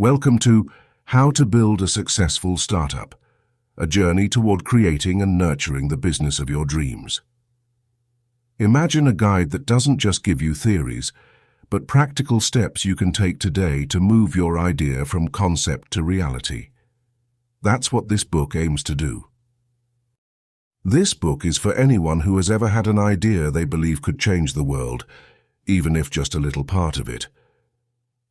Welcome to How to Build a Successful Startup, a journey toward creating and nurturing the business of your dreams. Imagine a guide that doesn't just give you theories, but practical steps you can take today to move your idea from concept to reality. That's what this book aims to do. This book is for anyone who has ever had an idea they believe could change the world, even if just a little part of it.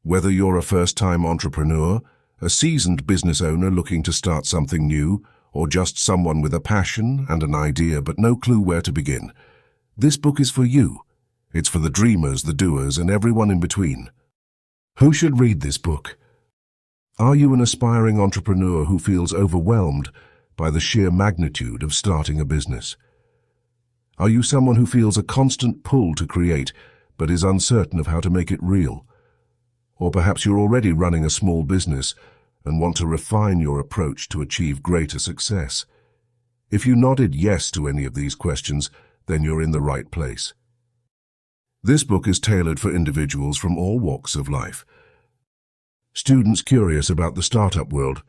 Whether you're a first-time entrepreneur, a seasoned business owner looking to start something new, or just someone with a passion and an idea but no clue where to begin, this book is for you. It's for the dreamers, the doers, and everyone in between. Who should read this book? Are you an aspiring entrepreneur who feels overwhelmed by the sheer magnitude of starting a business? Are you someone who feels a constant pull to create but is uncertain of how to make it real? Or perhaps you're already running a small business and want to refine your approach to achieve greater success. If you nodded yes to any of these questions, then you're in the right place. This book is tailored for individuals from all walks of life. Students curious about the startup world,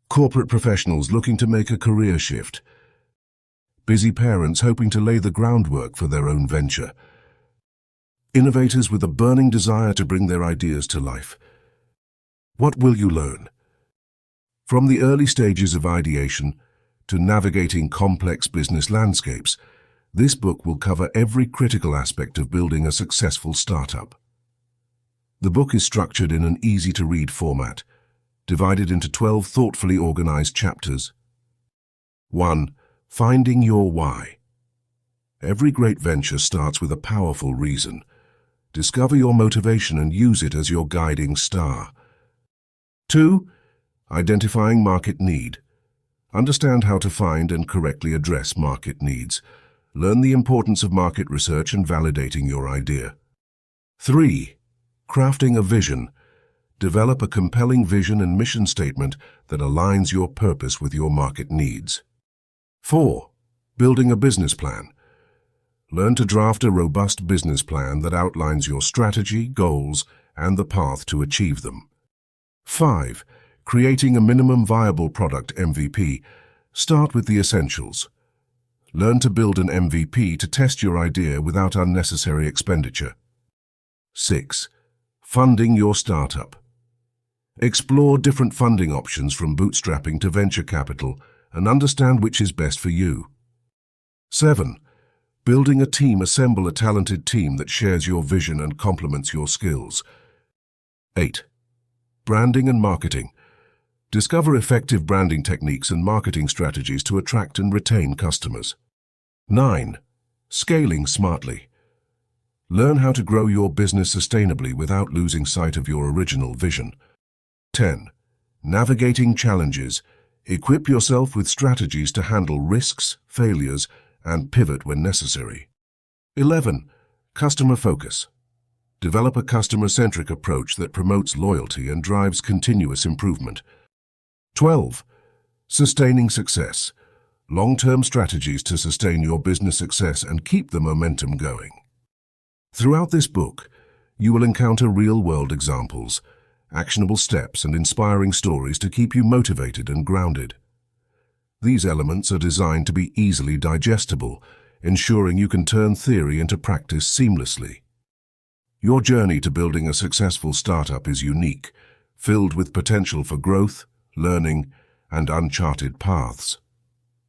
corporate professionals looking to make a career shift, busy parents hoping to lay the groundwork for their own venture, innovators with a burning desire to bring their ideas to life. What will you learn? From the early stages of ideation to navigating complex business landscapes, this book will cover every critical aspect of building a successful startup. The book is structured in an easy-to-read format, divided into 12 thoughtfully organized chapters. 1. Finding your why. Every great venture starts with a powerful reason. Discover your motivation and use it as your guiding star. 2. Identifying market need. Understand how to find and correctly address market needs. Learn the importance of market research and validating your idea. 3. Crafting a vision. Develop a compelling vision and mission statement that aligns your purpose with your market needs. 4. Building a business plan. Learn to draft a robust business plan that outlines your strategy, goals, and the path to achieve them. 5. Creating a minimum viable product MVP. Start with the essentials. Learn to build an MVP to test your idea without unnecessary expenditure. 6. Funding your startup. Explore different funding options from bootstrapping to venture capital and understand which is best for you. 7. Building a team. Assemble a talented team that shares your vision and complements your skills. 8. Branding and marketing. Discover effective branding techniques and marketing strategies to attract and retain customers. 9. Scaling smartly. Learn how to grow your business sustainably without losing sight of your original vision. 10. Navigating challenges. Equip yourself with strategies to handle risks, failures, and pivot when necessary. 11. Customer focus. Develop a customer-centric approach that promotes loyalty and drives continuous improvement. 12. Sustaining success. Long-term strategies to sustain your business success and keep the momentum going. Throughout this book, you will encounter real-world examples, actionable steps, and inspiring stories to keep you motivated and grounded. These elements are designed to be easily digestible, ensuring you can turn theory into practice seamlessly. Your journey to building a successful startup is unique, filled with potential for growth, learning, and uncharted paths.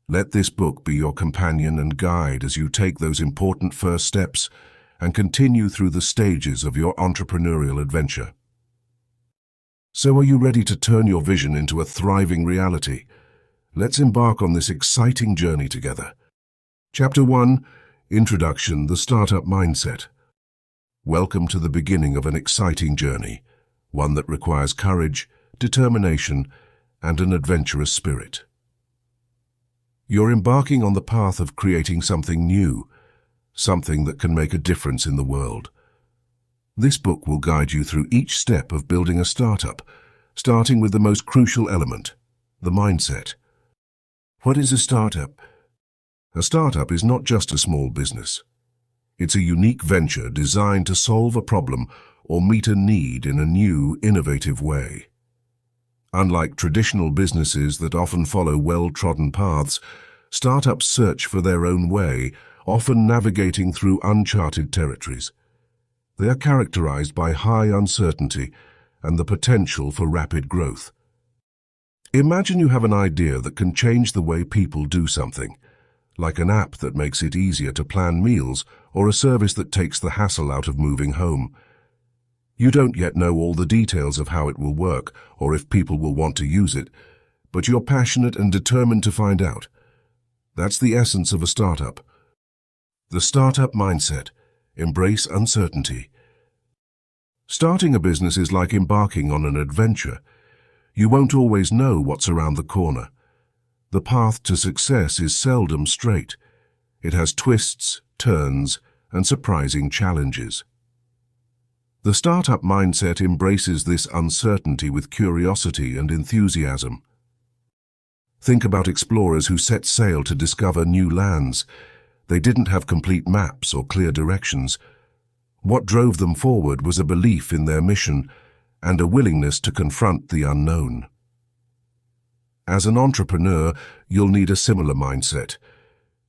Let this book be your companion and guide as you take those important first steps and continue through the stages of your entrepreneurial adventure. So are you ready to turn your vision into a thriving reality? Let's embark on this exciting journey together. Chapter 1, Introduction, the Startup Mindset. Welcome to the beginning of an exciting journey, one that requires courage, determination, and an adventurous spirit. You're embarking on the path of creating something new, something that can make a difference in the world. This book will guide you through each step of building a startup, starting with the most crucial element, the mindset. What is a startup? A startup is not just a small business. It's a unique venture designed to solve a problem or meet a need in a new, innovative way. Unlike traditional businesses that often follow well-trodden paths, startups search for their own way, often navigating through uncharted territories. They are characterized by high uncertainty and the potential for rapid growth. Imagine you have an idea that can change the way people do something, like an app that makes it easier to plan meals or a service that takes the hassle out of moving home. You don't yet know all the details of how it will work or if people will want to use it, but you're passionate and determined to find out. That's the essence of a startup. The startup mindset. Embrace uncertainty. Starting a business is like embarking on an adventure. You won't always know what's around the corner. The path to success is seldom straight. It has twists, turns, and surprising challenges. The startup mindset embraces this uncertainty with curiosity and enthusiasm. Think about explorers who set sail to discover new lands. They didn't have complete maps or clear directions. What drove them forward was a belief in their mission and a willingness to confront the unknown. As an entrepreneur, you'll need a similar mindset.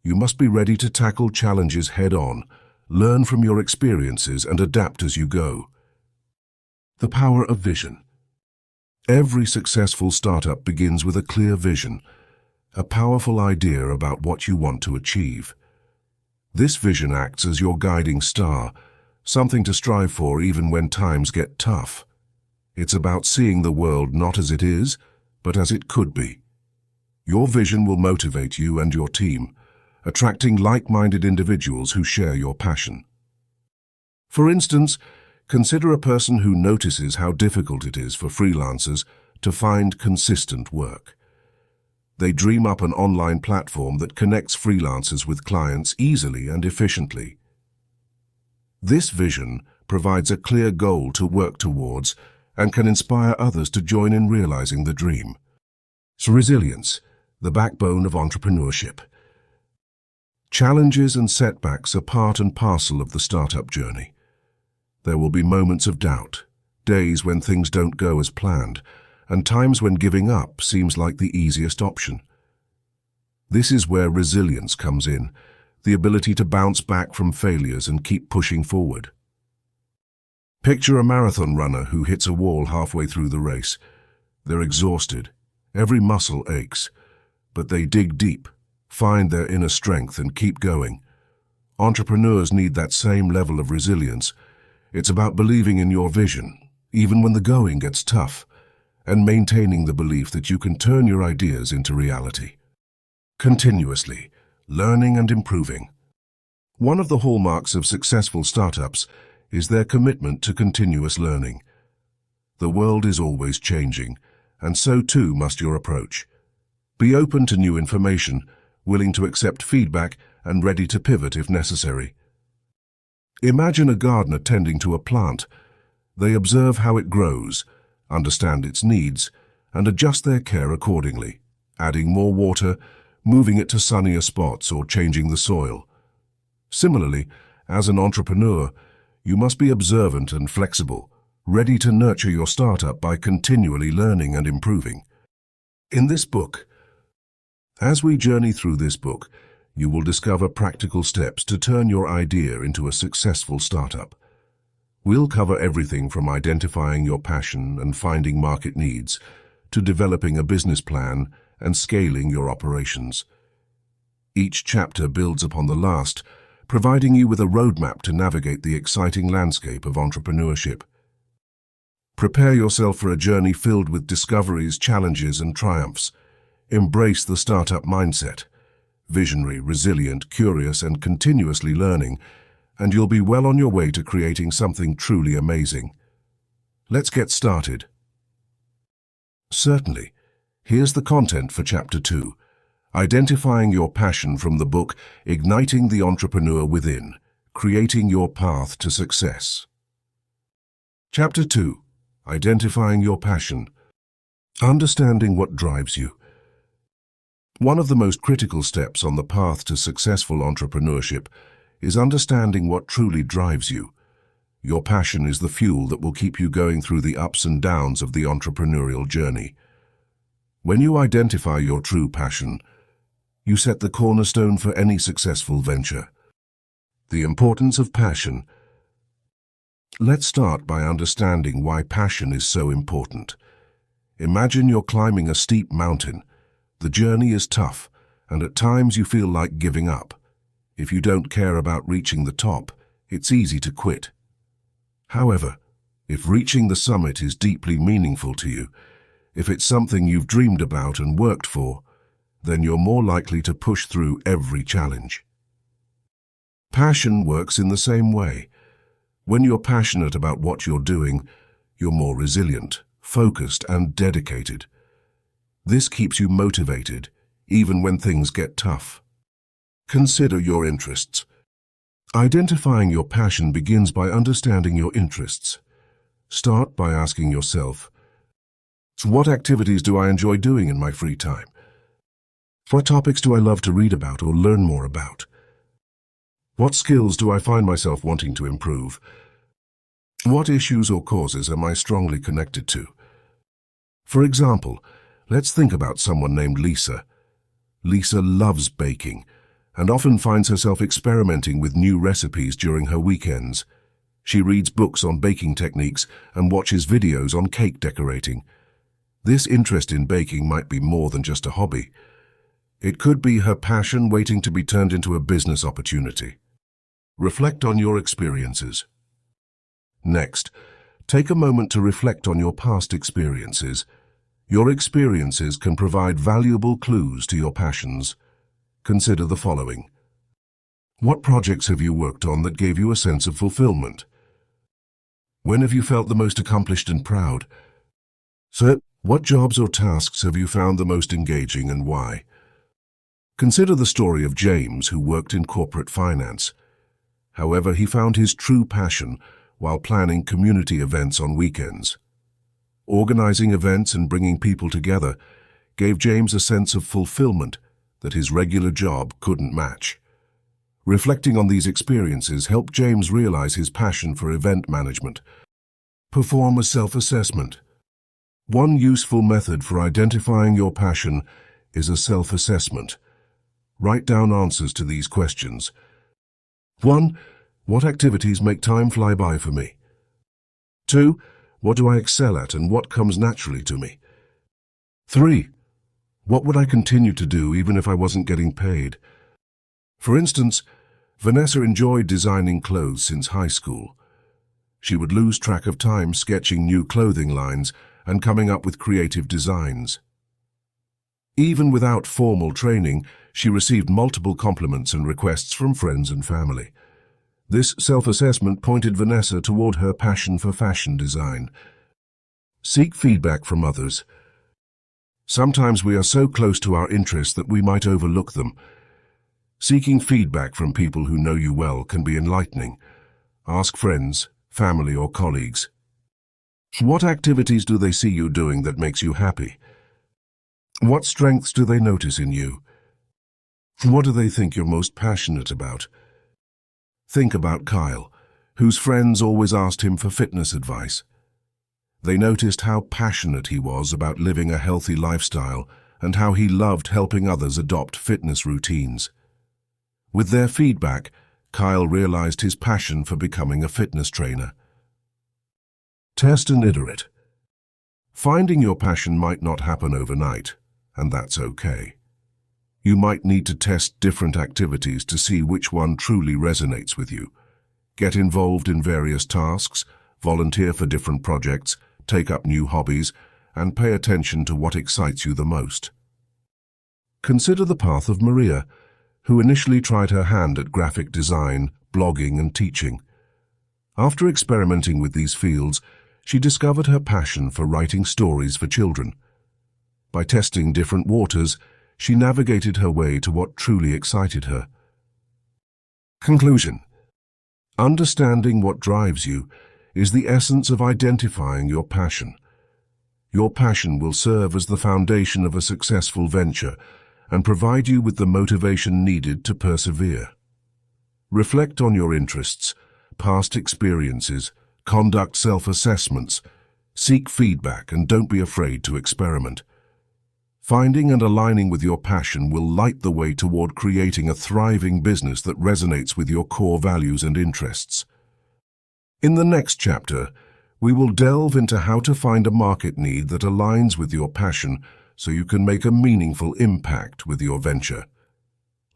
You must be ready to tackle challenges head-on, learn from your experiences, and adapt as you go. The power of vision. Every successful startup begins with a clear vision, a powerful idea about what you want to achieve. This vision acts as your guiding star, something to strive for even when times get tough. It's about seeing the world not as it is, but as it could be. Your vision will motivate you and your team, attracting like-minded individuals who share your passion. For instance, consider a person who notices how difficult it is for freelancers to find consistent work. They dream up an online platform that connects freelancers with clients easily and efficiently. This vision provides a clear goal to work towards and can inspire others to join in realizing the dream. So resilience, the backbone of entrepreneurship. Challenges and setbacks are part and parcel of the startup journey. There will be moments of doubt, days when things don't go as planned, and times when giving up seems like the easiest option. This is where resilience comes in, the ability to bounce back from failures and keep pushing forward. Picture a marathon runner who hits a wall halfway through the race. They're exhausted, every muscle aches, but they dig deep, find their inner strength and keep going. Entrepreneurs need that same level of resilience. It's about believing in your vision, even when the going gets tough, and maintaining the belief that you can turn your ideas into reality. Continuously, learning and improving. One of the hallmarks of successful startups is their commitment to continuous learning. The world is always changing, and so too must your approach. Be open to new information, willing to accept feedback, and ready to pivot if necessary. Imagine a gardener tending to a plant. They observe how it grows, understand its needs, and adjust their care accordingly, adding more water, moving it to sunnier spots, or changing the soil. Similarly, as an entrepreneur, you must be observant and flexible, ready to nurture your startup by continually learning and improving. In this book, as we journey through this book, you will discover practical steps to turn your idea into a successful startup. We'll cover everything from identifying your passion and finding market needs to developing a business plan and scaling your operations. Each chapter builds upon the last, providing you with a roadmap to navigate the exciting landscape of entrepreneurship. Prepare yourself for a journey filled with discoveries, challenges, and triumphs. Embrace the startup mindset. Visionary, resilient, curious, and continuously learning, and you'll be well on your way to creating something truly amazing. Let's get started. Certainly. Here's the content for Chapter 2, Identifying Your Passion, from the book Igniting the Entrepreneur Within, Creating Your Path to Success. Chapter 2, Identifying Your Passion. Understanding what drives you. One of the most critical steps on the path to successful entrepreneurship is understanding what truly drives you. Your passion is the fuel that will keep you going through the ups and downs of the entrepreneurial journey. When you identify your true passion, you set the cornerstone for any successful venture. The importance of passion. Let's start by understanding why passion is so important. Imagine you're climbing a steep mountain. The journey is tough, and at times you feel like giving up. If you don't care about reaching the top, it's easy to quit. However, if reaching the summit is deeply meaningful to you, if it's something you've dreamed about and worked for, then you're more likely to push through every challenge. Passion works in the same way. When you're passionate about what you're doing, you're more resilient, focused, and dedicated. This keeps you motivated, even when things get tough. Consider your interests. Identifying your passion begins by understanding your interests. Start by asking yourself, what activities do I enjoy doing in my free time? What topics do I love to read about or learn more about? What skills do I find myself wanting to improve? What issues or causes am I strongly connected to? For example, let's think about someone named Lisa. Lisa loves baking and often finds herself experimenting with new recipes during her weekends. She reads books on baking techniques and watches videos on cake decorating. This interest in baking might be more than just a hobby. It could be her passion waiting to be turned into a business opportunity. Reflect on your experiences. Next, take a moment to reflect on your past experiences. Your experiences can provide valuable clues to your passions. Consider the following. What projects have you worked on that gave you a sense of fulfillment? When have you felt the most accomplished and proud? So, what jobs or tasks have you found the most engaging and why? Consider the story of James, who worked in corporate finance. However, he found his true passion while planning community events on weekends. Organizing events and bringing people together gave James a sense of fulfillment that his regular job couldn't match. Reflecting on these experiences helped James realize his passion for event management. Perform a self-assessment. One useful method for identifying your passion is a self-assessment. Write down answers to these questions. 1. What activities make time fly by for me? 2. What do I excel at and what comes naturally to me? 3. What would I continue to do even if I wasn't getting paid? For instance, Vanessa enjoyed designing clothes since high school. She would lose track of time sketching new clothing lines and coming up with creative designs. Even without formal training, she received multiple compliments and requests from friends and family. This self-assessment pointed Vanessa toward her passion for fashion design. Seek feedback from others. Sometimes we are so close to our interests that we might overlook them. Seeking feedback from people who know you well can be enlightening. Ask friends, family, or colleagues. What activities do they see you doing that makes you happy? What strengths do they notice in you? What do they think you're most passionate about? Think about Kyle, whose friends always asked him for fitness advice. They noticed how passionate he was about living a healthy lifestyle and how he loved helping others adopt fitness routines. With their feedback, Kyle realized his passion for becoming a fitness trainer. Test and iterate. Finding your passion might not happen overnight, and that's okay. You might need to test different activities to see which one truly resonates with you. Get involved in various tasks, volunteer for different projects, take up new hobbies, and pay attention to what excites you the most. Consider the path of Maria, who initially tried her hand at graphic design, blogging, and teaching. After experimenting with these fields, she discovered her passion for writing stories for children. By testing different waters, she navigated her way to what truly excited her. Conclusion. Understanding what drives you is the essence of identifying your passion. Your passion will serve as the foundation of a successful venture and provide you with the motivation needed to persevere. Reflect on your interests, past experiences, conduct self-assessments, seek feedback, and don't be afraid to experiment. Finding and aligning with your passion will light the way toward creating a thriving business that resonates with your core values and interests. In the next chapter, we will delve into how to find a market need that aligns with your passion so you can make a meaningful impact with your venture.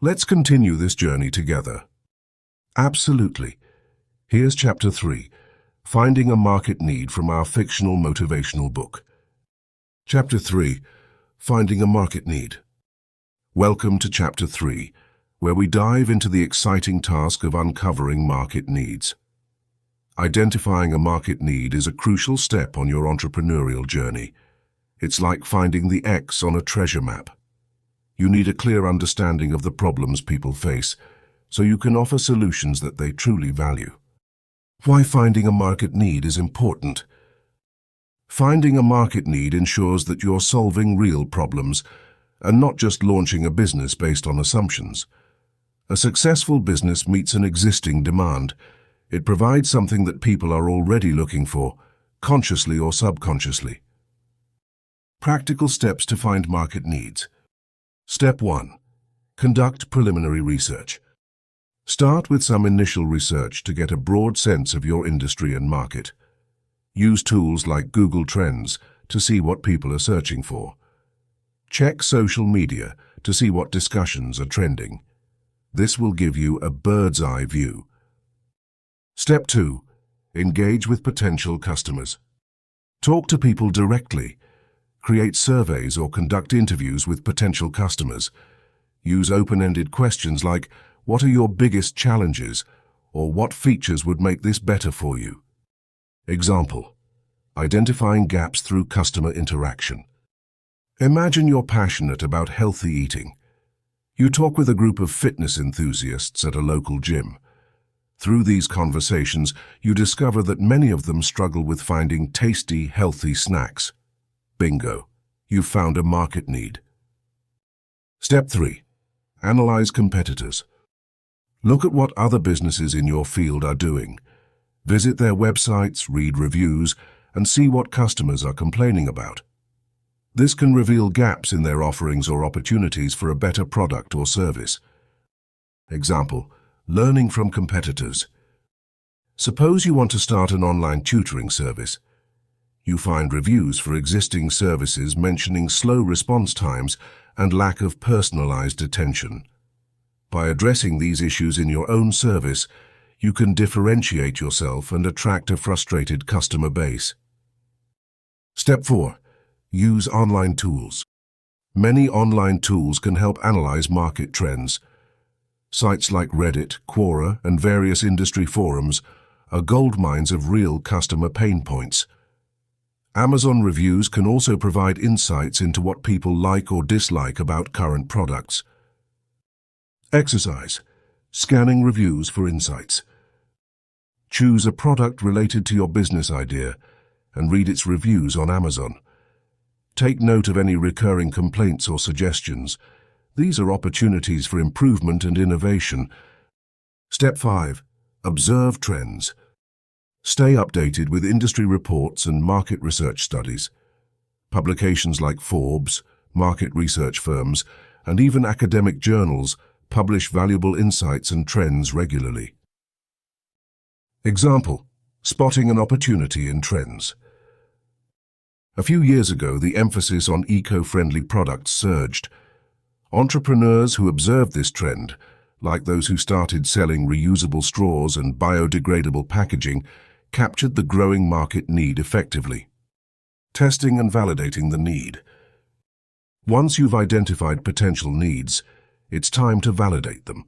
Let's continue this journey together. Absolutely. Here's Chapter 3, Finding a Market Need, from our fictional motivational book. Chapter 3, Finding a Market Need. Welcome to Chapter 3, where we dive into the exciting task of uncovering market needs. Identifying a market need is a crucial step on your entrepreneurial journey. It's like finding the X on a treasure map. You need a clear understanding of the problems people face, so you can offer solutions that they truly value. Why finding a market need is important. Finding a market need ensures that you're solving real problems and not just launching a business based on assumptions. A successful business meets an existing demand. It provides something that people are already looking for, consciously or subconsciously. Practical steps to find market needs. Step 1. Conduct preliminary research. Start with some initial research to get a broad sense of your industry and market. Use tools like Google Trends to see what people are searching for. Check social media to see what discussions are trending. This will give you a bird's-eye view. Step 2. Engage with potential customers. Talk to people directly. Create surveys or conduct interviews with potential customers. Use open-ended questions like, "What are your biggest challenges?" or "What features would make this better for you?" Example: identifying gaps through customer interaction. Imagine you're passionate about healthy eating. You talk with a group of fitness enthusiasts at a local gym. Through these conversations, you discover that many of them struggle with finding tasty, healthy snacks. Bingo! You've found a market need. Step 3. Analyze competitors. Look at what other businesses in your field are doing. Visit their websites, read reviews, and see what customers are complaining about. This can reveal gaps in their offerings or opportunities for a better product or service. Example: learning from competitors. Suppose you want to start an online tutoring service. You find reviews for existing services mentioning slow response times and lack of personalized attention. By addressing these issues in your own service, you can differentiate yourself and attract a frustrated customer base. Step 4. Use online tools. Many online tools can help analyze market trends. Sites like Reddit, Quora, and various industry forums are goldmines of real customer pain points. Amazon reviews can also provide insights into what people like or dislike about current products. Exercise: scanning reviews for insights. Choose a product related to your business idea and read its reviews on Amazon. Take note of any recurring complaints or suggestions. These are opportunities for improvement and innovation. Step 5. Observe trends. Stay updated with industry reports and market research studies. Publications like Forbes, market research firms, and even academic journals publish valuable insights and trends regularly. Example: spotting an opportunity in trends. A few years ago, the emphasis on eco-friendly products surged. Entrepreneurs who observed this trend, like those who started selling reusable straws and biodegradable packaging, captured the growing market need effectively. Testing and validating the need. Once you've identified potential needs, it's time to validate them.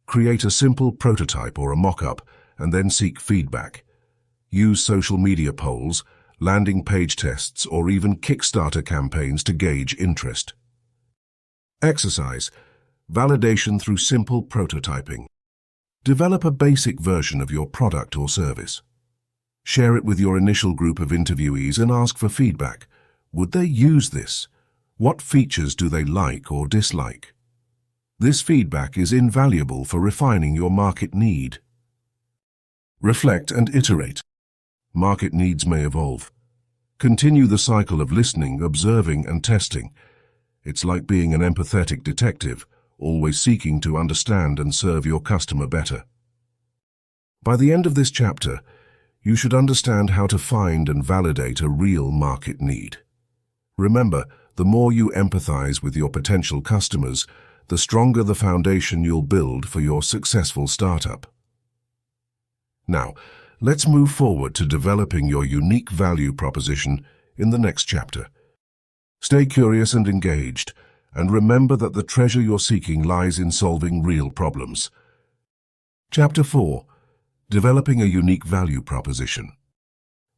Create a simple prototype or a mock-up and then seek feedback. Use social media polls, landing page tests, or even Kickstarter campaigns to gauge interest. Exercise: validation through simple prototyping. Develop a basic version of your product or service. Share it with your initial group of interviewees and ask for feedback. Would they use this? What features do they like or dislike? This feedback is invaluable for refining your market need. Reflect and iterate. Market needs may evolve. Continue the cycle of listening, observing, and testing. It's like being an empathetic detective, always seeking to understand and serve your customer better. By the end of this chapter, you should understand how to find and validate a real market need. Remember, the more you empathize with your potential customers, the stronger the foundation you'll build for your successful startup. Now, let's move forward to developing your unique value proposition in the next chapter. Stay curious and engaged, and remember that the treasure you're seeking lies in solving real problems. Chapter 4. Developing a unique value proposition.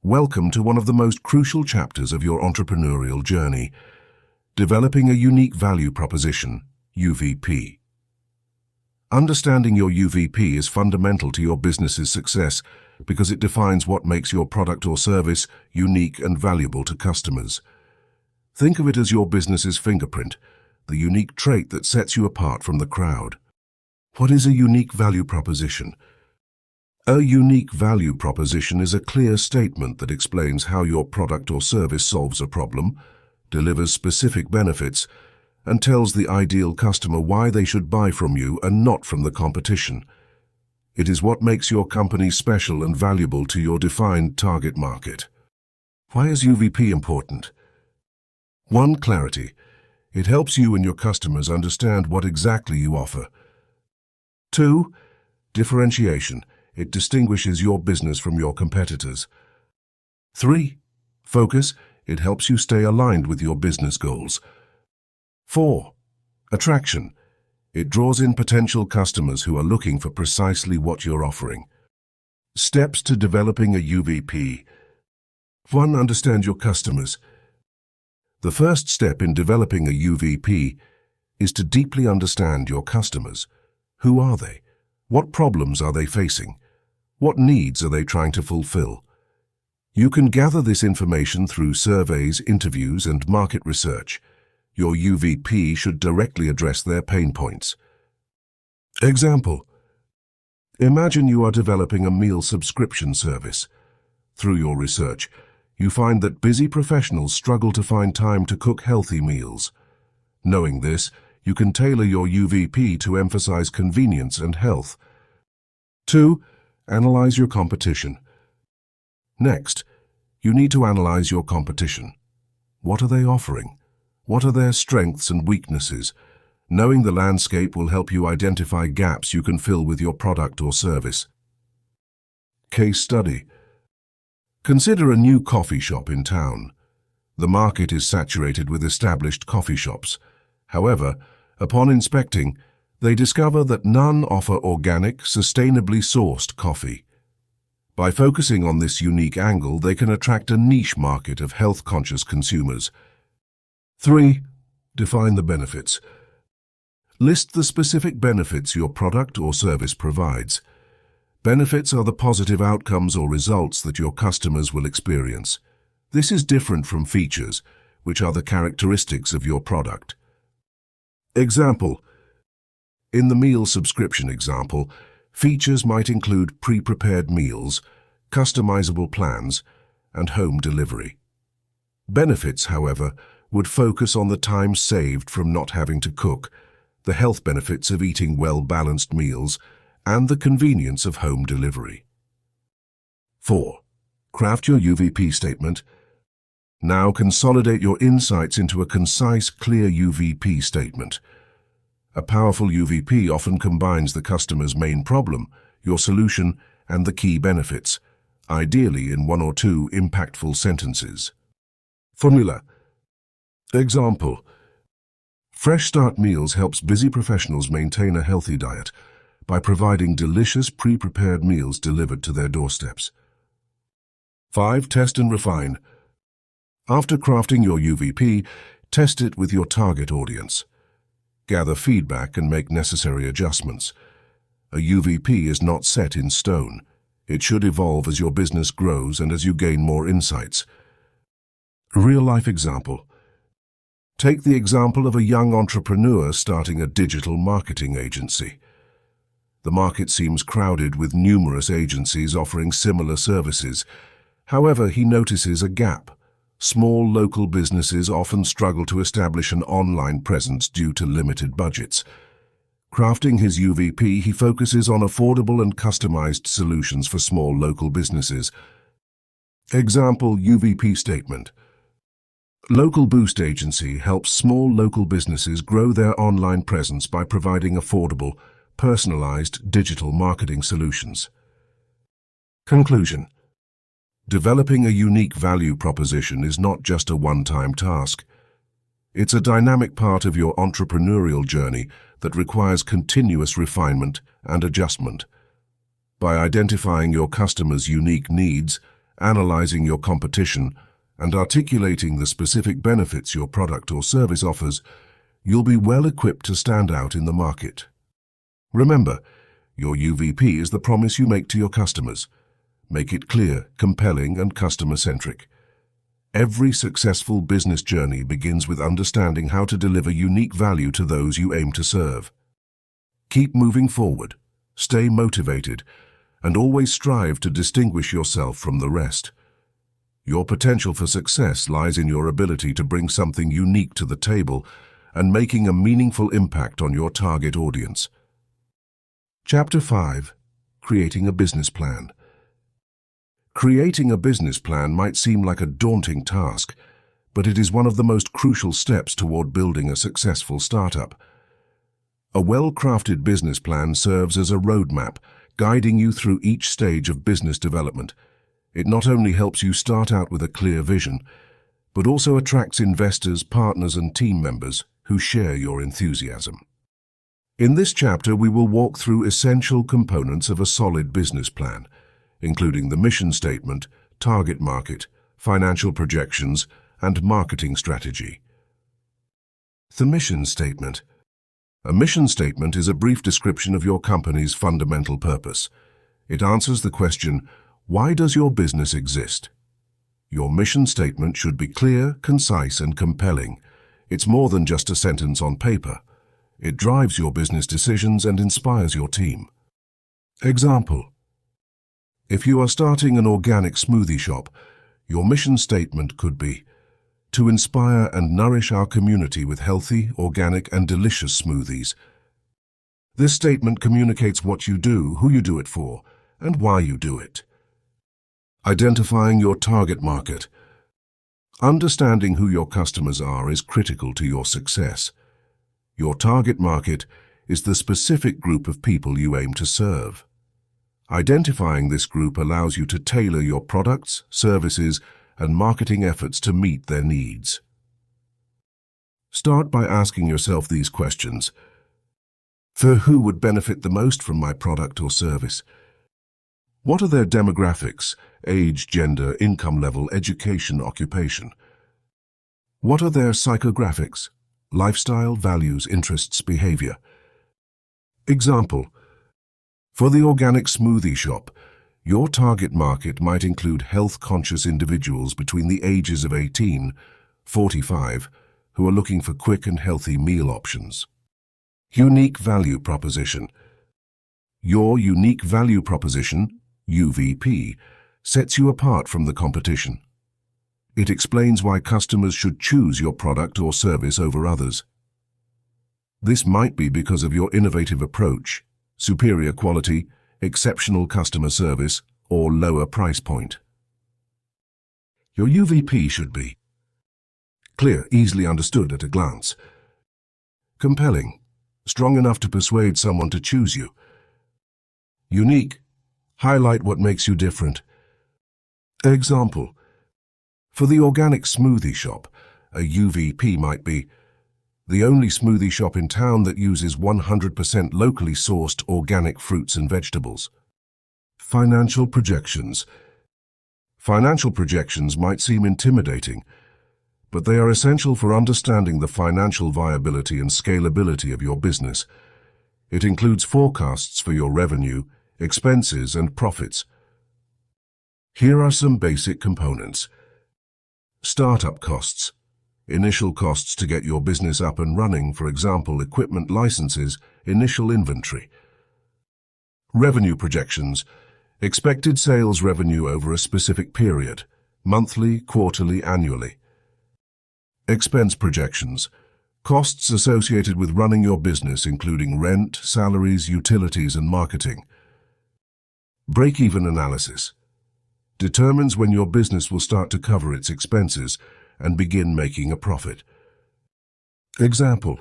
Welcome to one of the most crucial chapters of your entrepreneurial journey, developing a unique value proposition, UVP. Understanding your UVP is fundamental to your business's success because it defines what makes your product or service unique and valuable to customers. Think of it as your business's fingerprint, the unique trait that sets you apart from the crowd. What is a unique value proposition? A unique value proposition is a clear statement that explains how your product or service solves a problem, delivers specific benefits, and tells the ideal customer why they should buy from you and not from the competition. It is what makes your company special and valuable to your defined target market. Why is UVP important? 1. Clarity. It helps you and your customers understand what exactly you offer. 2. Differentiation. It distinguishes your business from your competitors. 3. Focus. It helps you stay aligned with your business goals. 4. Attraction. It draws in potential customers who are looking for precisely what you're offering. Steps to developing a UVP. 1. Understand your customers. The first step in developing a UVP is to deeply understand your customers. Who are they? What problems are they facing? What needs are they trying to fulfill? You can gather this information through surveys, interviews, and market research. Your UVP should directly address their pain points. Example. Imagine you are developing a meal subscription service. Through your research, you find that busy professionals struggle to find time to cook healthy meals. Knowing this, you can tailor your UVP to emphasize convenience and health. 2. Analyze your competition. Next, you need to analyze your competition. What are they offering? What are their strengths and weaknesses? Knowing the landscape will help you identify gaps you can fill with your product or service. Case study. Consider a new coffee shop in town. The market is saturated with established coffee shops. However, upon inspecting, they discover that none offer organic, sustainably sourced coffee. By focusing on this unique angle, they can attract a niche market of health-conscious consumers. 3. Define the benefits. List the specific benefits your product or service provides. Benefits are the positive outcomes or results that your customers will experience. This is different from features, which are the characteristics of your product. Example. In the meal subscription example, features might include pre-prepared meals, customizable plans, and home delivery. Benefits, however, would focus on the time saved from not having to cook, the health benefits of eating well-balanced meals, and the convenience of home delivery. 4. Craft your UVP statement. Now consolidate your insights into a concise, clear UVP statement. A powerful UVP often combines the customer's main problem, your solution, and the key benefits, ideally in 1 or 2 impactful sentences. Formula. Example. Fresh Start Meals helps busy professionals maintain a healthy diet by providing delicious pre-prepared meals delivered to their doorsteps. 5. Test and refine. After crafting your UVP, test it with your target audience. Gather feedback and make necessary adjustments. A UVP is not set in stone. It should evolve as your business grows and as you gain more insights. Real-life example. Take the example of a young entrepreneur starting a digital marketing agency. The market seems crowded with numerous agencies offering similar services. However, he notices a gap. Small local businesses often struggle to establish an online presence due to limited budgets. Crafting his UVP, he focuses on affordable and customized solutions for small local businesses. Example UVP statement. Local Boost Agency helps small local businesses grow their online presence by providing affordable, personalized digital marketing solutions. Conclusion. Developing a unique value proposition is not just a one-time task. It's a dynamic part of your entrepreneurial journey that requires continuous refinement and adjustment. By identifying your customers' unique needs, analyzing your competition, and articulating the specific benefits your product or service offers, you'll be well equipped to stand out in the market. Remember, your UVP is the promise you make to your customers. Make it clear, compelling, and customer-centric. Every successful business journey begins with understanding how to deliver unique value to those you aim to serve. Keep moving forward, stay motivated, and always strive to distinguish yourself from the rest. Your potential for success lies in your ability to bring something unique to the table and making a meaningful impact on your target audience. Chapter 5. Creating a business plan. Creating a business plan might seem like a daunting task, but it is one of the most crucial steps toward building a successful startup. A well-crafted business plan serves as a roadmap, guiding you through each stage of business development. It not only helps you start out with a clear vision, but also attracts investors, partners, and team members who share your enthusiasm. In this chapter, we will walk through essential components of a solid business plan, including the mission statement, target market, financial projections, and marketing strategy. The mission statement. A mission statement is a brief description of your company's fundamental purpose. It answers the question, why does your business exist? Your mission statement should be clear, concise, and compelling. It's more than just a sentence on paper. It drives your business decisions and inspires your team. Example. If you are starting an organic smoothie shop, your mission statement could be, to inspire and nourish our community with healthy, organic, and delicious smoothies. This statement communicates what you do, who you do it for, and why you do it. Identifying your target market. Understanding who your customers are is critical to your success. Your target market is the specific group of people you aim to serve. Identifying this group allows you to tailor your products, services, and marketing efforts to meet their needs. Start by asking yourself these questions. Who would benefit the most from my product or service? What are their demographics, age, gender, income level, education, occupation? What are their psychographics, lifestyle, values, interests, behavior? Example. For the organic smoothie shop, your target market might include health-conscious individuals between the ages of 18 and 45 who are looking for quick and healthy meal options. Unique value proposition. Your unique value proposition, UVP, sets you apart from the competition. It explains why customers should choose your product or service over others. This might be because of your innovative approach, superior quality, exceptional customer service, or lower price point. Your UVP should be clear, easily understood at a glance. Compelling, strong enough to persuade someone to choose you. Unique, highlight what makes you different. Example. For the organic smoothie shop, a UVP might be the only smoothie shop in town that uses 100% locally sourced organic fruits and vegetables. Financial projections. Financial projections might seem intimidating, but they are essential for understanding the financial viability and scalability of your business. It includes forecasts for your revenue, expenses, and profits. Here are some basic components. Startup costs. Initial costs to get your business up and running, for example, equipment licenses, initial inventory. Revenue projections. Expected sales revenue over a specific period, monthly, quarterly, annually. Expense projections. Costs associated with running your business, including rent, salaries, utilities, and marketing. Break-even analysis. Determines when your business will start to cover its expenses and begin making a profit. Example.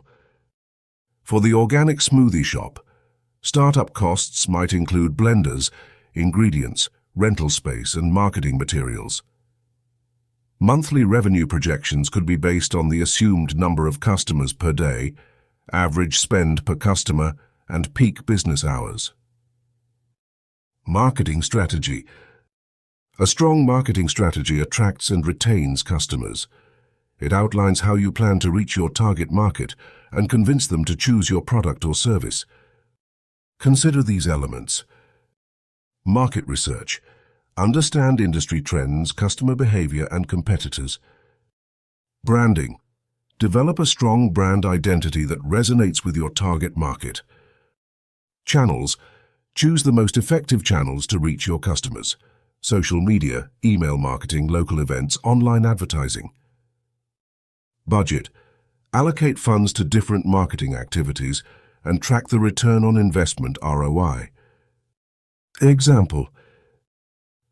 For the organic smoothie shop, startup costs might include blenders, ingredients, rental space, and marketing materials. Monthly revenue projections could be based on the assumed number of customers per day, average spend per customer, and peak business hours. Marketing strategy. A strong marketing strategy attracts and retains customers. It outlines how you plan to reach your target market and convince them to choose your product or service. Consider these elements. Market research. Understand industry trends, customer behavior, and competitors. Branding. Develop a strong brand identity that resonates with your target market. Channels. Choose the most effective channels to reach your customers. Social media, email marketing, local events, online advertising. Budget. Allocate funds to different marketing activities and track the return on investment (ROI). Example.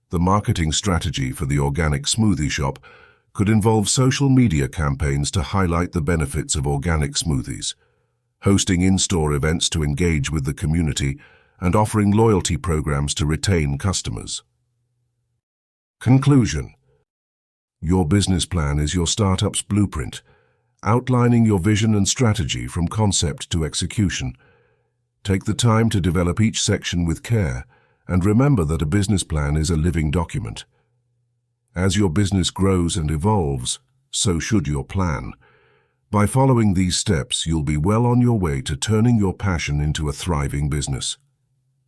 The marketing strategy for the organic smoothie shop could involve social media campaigns to highlight the benefits of organic smoothies, hosting in-store events to engage with the community, and offering loyalty programs to retain customers. Conclusion. Your business plan is your startup's blueprint, outlining your vision and strategy from concept to execution. Take the time to develop each section with care, and remember that a business plan is a living document. As your business grows and evolves, so should your plan. By following these steps, you'll be well on your way to turning your passion into a thriving business.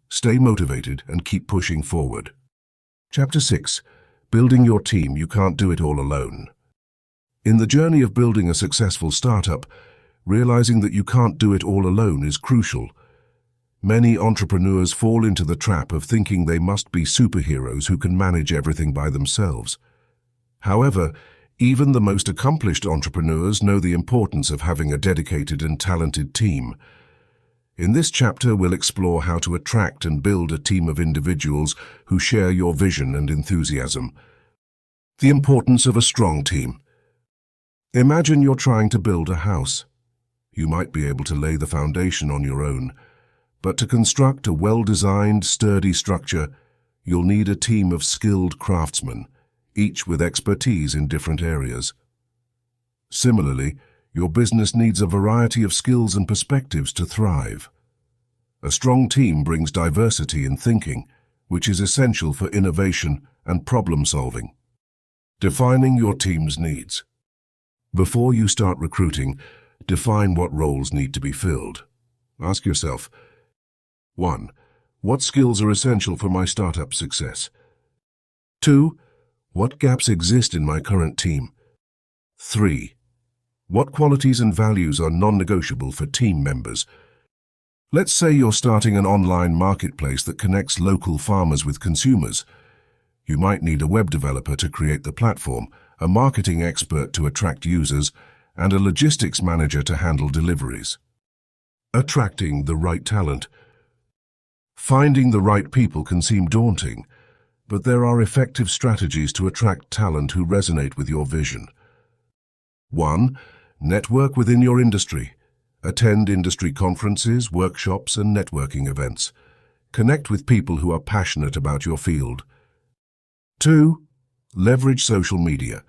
Stay motivated and keep pushing forward. Chapter 6. Building your team. You can't do it all alone. In the journey of building a successful startup, realizing that you can't do it all alone is crucial. Many entrepreneurs fall into the trap of thinking they must be superheroes who can manage everything by themselves. However, even the most accomplished entrepreneurs know the importance of having a dedicated and talented team. In this chapter, we'll explore how to attract and build a team of individuals who share your vision and enthusiasm. The importance of a strong team. Imagine you're trying to build a house. You might be able to lay the foundation on your own, but to construct a well-designed, sturdy structure, you'll need a team of skilled craftsmen, each with expertise in different areas. Similarly, your business needs a variety of skills and perspectives to thrive. A strong team brings diversity in thinking, which is essential for innovation and problem-solving. Defining your team's needs. Before you start recruiting, define what roles need to be filled. Ask yourself, 1. What skills are essential for my startup success? 2. What gaps exist in my current team? 3. What qualities and values are non-negotiable for team members? Let's say you're starting an online marketplace that connects local farmers with consumers. You might need a web developer to create the platform, a marketing expert to attract users, and a logistics manager to handle deliveries. Attracting the right talent. Finding the right people can seem daunting, but there are effective strategies to attract talent who resonate with your vision. 1. Network within your industry. Attend industry conferences, workshops, and networking events. Connect with people who are passionate about your field. 2. Leverage social media.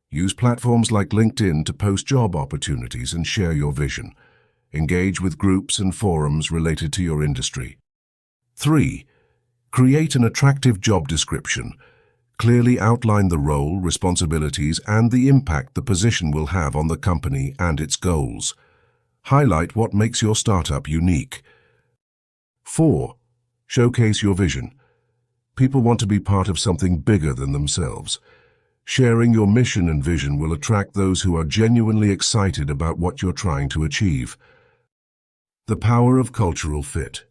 Use platforms like LinkedIn to post job opportunities and share your vision. Engage with groups and forums related to your industry. 3. Create an attractive job description. Clearly outline the role, responsibilities, and the impact the position will have on the company and its goals. Highlight what makes your startup unique. 4. Showcase your vision. People want to be part of something bigger than themselves. Sharing your mission and vision will attract those who are genuinely excited about what you're trying to achieve. The power of cultural fit.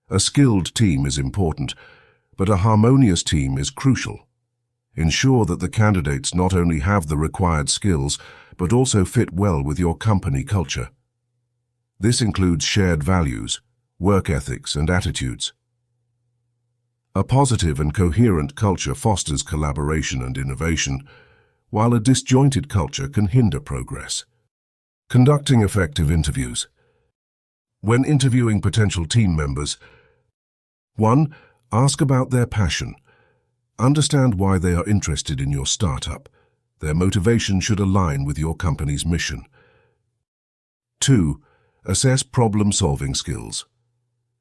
A skilled team is important, but a harmonious team is crucial. Ensure that the candidates not only have the required skills, but also fit well with your company culture. This includes shared values, work ethics, and attitudes. A positive and coherent culture fosters collaboration and innovation, while a disjointed culture can hinder progress. Conducting effective interviews. When interviewing potential team members, 1. Ask about their passion. Understand why they are interested in your startup. Their motivation should align with your company's mission. 2. Assess problem-solving skills.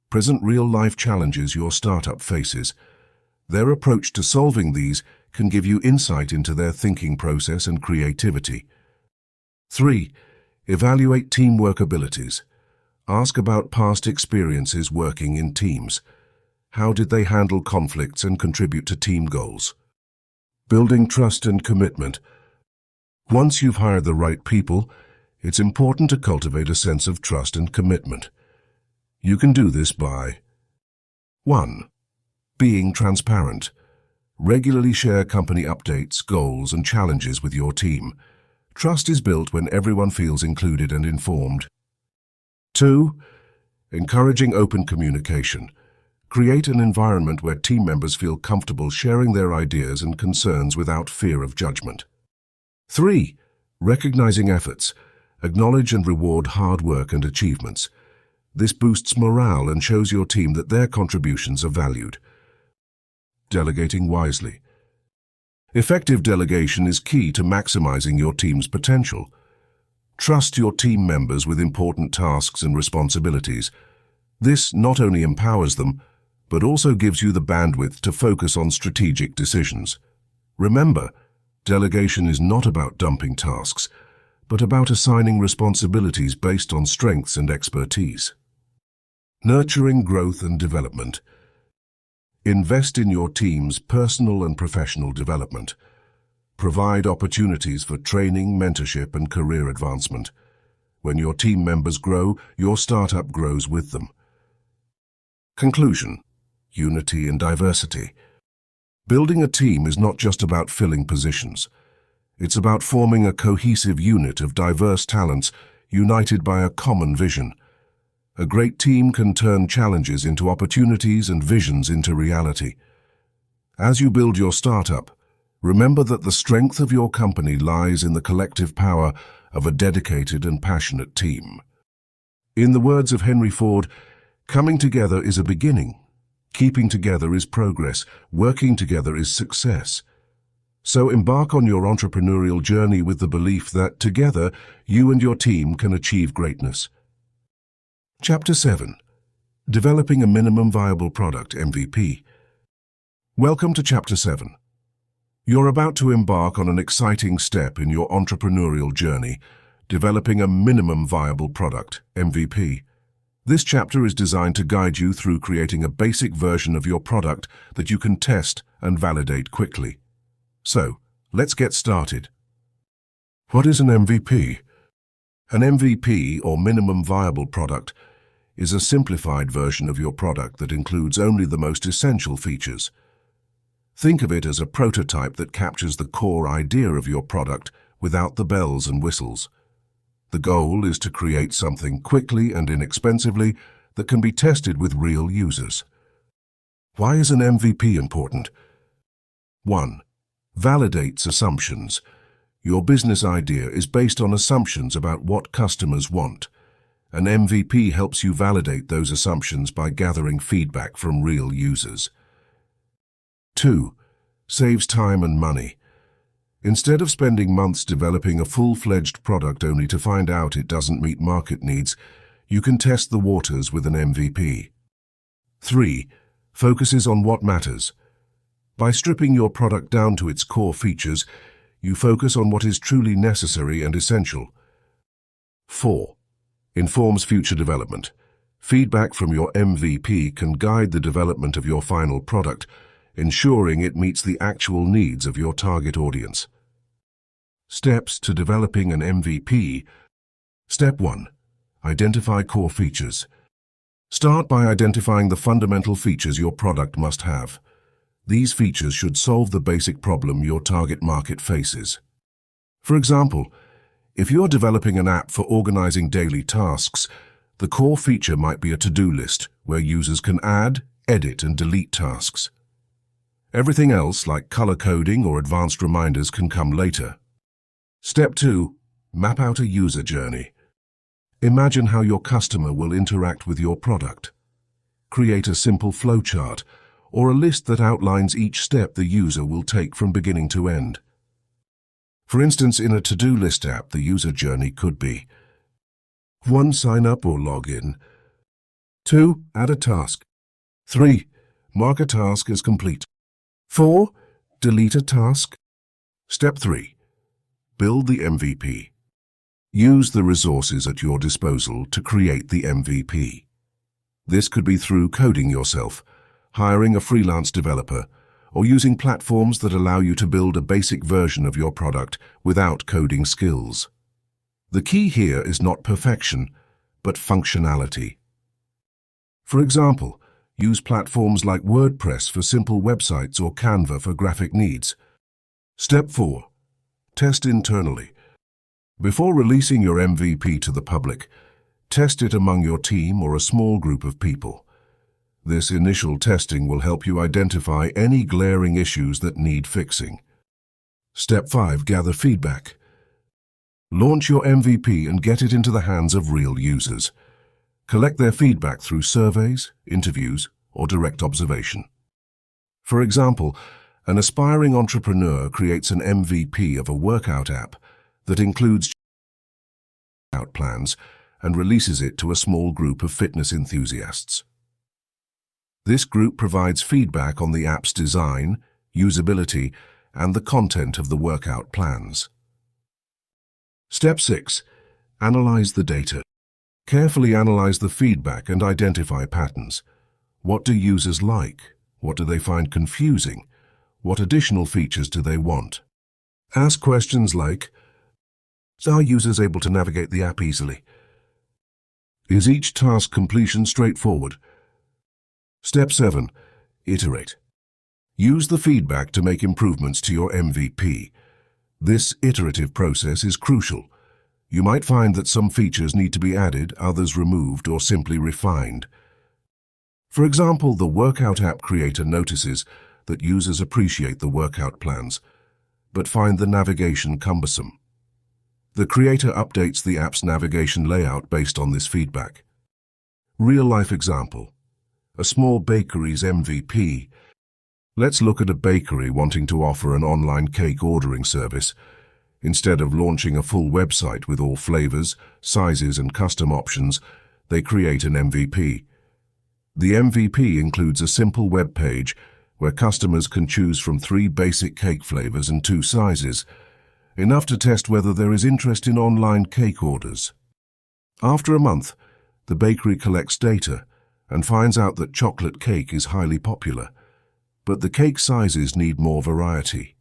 Present real-life challenges your startup faces. Their approach to solving these can give you insight into their thinking process and creativity. 3. Evaluate teamwork abilities. Ask about past experiences working in teams. How did they handle conflicts and contribute to team goals? Building trust and commitment. Once you've hired the right people, it's important to cultivate a sense of trust and commitment. You can do this by 1. Being transparent. Regularly share company updates, goals, and challenges with your team. Trust is built when everyone feels included and informed. 2. Encouraging open communication. Create an environment where team members feel comfortable sharing their ideas and concerns without fear of judgment. 3. Recognizing efforts. Acknowledge and reward hard work and achievements. This boosts morale and shows your team that their contributions are valued. Delegating wisely. Effective delegation is key to maximizing your team's potential. Trust your team members with important tasks and responsibilities. This not only empowers them, but also gives you the bandwidth to focus on strategic decisions. Remember, delegation is not about dumping tasks, but about assigning responsibilities based on strengths and expertise. Nurturing growth and development. Invest in your team's personal and professional development. Provide opportunities for training, mentorship, and career advancement. When your team members grow, your startup grows with them. Conclusion: unity and diversity. Building a team is not just about filling positions. It's about forming a cohesive unit of diverse talents united by a common vision. A great team can turn challenges into opportunities and visions into reality. As you build your startup, remember that the strength of your company lies in the collective power of a dedicated and passionate team. In the words of Henry Ford, coming together is a beginning. Keeping together is progress. Working together is success. So embark on your entrepreneurial journey with the belief that together you and your team can achieve greatness. Chapter 7. Developing a Minimum Viable Product, MVP. Welcome to Chapter 7. You're about to embark on an exciting step in your entrepreneurial journey, developing a minimum viable product, MVP. This chapter is designed to guide you through creating a basic version of your product that you can test and validate quickly. So, let's get started. What is an MVP? An MVP, or minimum viable product, is a simplified version of your product that includes only the most essential features. Think of it as a prototype that captures the core idea of your product without the bells and whistles. The goal is to create something quickly and inexpensively that can be tested with real users. Why is an MVP important? 1. Validates assumptions. Your business idea is based on assumptions about what customers want. An MVP helps you validate those assumptions by gathering feedback from real users. 2. Saves time and money. Instead of spending months developing a full-fledged product only to find out it doesn't meet market needs, you can test the waters with an MVP. 3. Focuses on what matters. By stripping your product down to its core features, you focus on what is truly necessary and essential. 4. Informs future development. Feedback from your MVP can guide the development of your final product, ensuring it meets the actual needs of your target audience. Steps to developing an MVP. Step 1. Identify core features. Start by identifying the fundamental features your product must have. These features should solve the basic problem your target market faces. For example, if you're developing an app for organizing daily tasks, the core feature might be a to-do list where users can add, edit, and delete tasks. Everything else, like color coding or advanced reminders, can come later. Step 2. Map out a user journey. Imagine how your customer will interact with your product. Create a simple flowchart or a list that outlines each step the user will take from beginning to end. For instance, in a to-do list app, the user journey could be 1. Sign up or log in. 2. Add a task. 3. Mark a task as complete. 4. Delete a task. Step 3. Build the MVP. Use the resources at your disposal to create the MVP. This could be through coding yourself, hiring a freelance developer, or using platforms that allow you to build a basic version of your product without coding skills. The key here is not perfection, but functionality. For example, use platforms like WordPress for simple websites or Canva for graphic needs. Step 4. Test internally. Before releasing your MVP to the public, test it among your team or a small group of people. This initial testing will help you identify any glaring issues that need fixing. Step 5. Gather feedback. Launch your MVP and get it into the hands of real users. Collect their feedback through surveys, interviews, or direct observation. For example, an aspiring entrepreneur creates an MVP of a workout app that includes workout plans and releases it to a small group of fitness enthusiasts. This group provides feedback on the app's design, usability, and the content of the workout plans. Step 6. Analyze the data. Carefully analyze the feedback and identify patterns. What do users like? What do they find confusing? What additional features do they want? Ask questions like, are users able to navigate the app easily? Is each task completion straightforward? Step 7. Iterate. Use the feedback to make improvements to your MVP. This iterative process is crucial. You might find that some features need to be added, others removed, or simply refined. For example, the workout app creator notices that users appreciate the workout plans, but find the navigation cumbersome. The creator updates the app's navigation layout based on this feedback. Real-life example. A small bakery's MVP. Let's look at a bakery wanting to offer an online cake ordering service. Instead of launching a full website with all flavors, sizes, and custom options, they create an MVP. The MVP includes a simple web page where customers can choose from 3 basic cake flavors and 2 sizes, enough to test whether there is interest in online cake orders. After a month, the bakery collects data and finds out that chocolate cake is highly popular, but the cake sizes need more variety.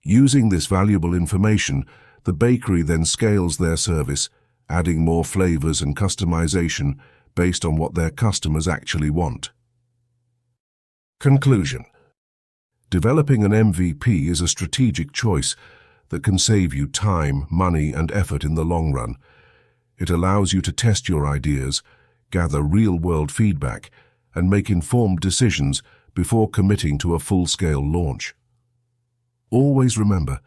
Using this valuable information, the bakery then scales their service, adding more flavors and customization based on what their customers actually want. Conclusion. Developing an MVP is a strategic choice that can save you time, money, and effort in the long run. It allows you to test your ideas, gather real-world feedback, and make informed decisions before committing to a full-scale launch. Always remember,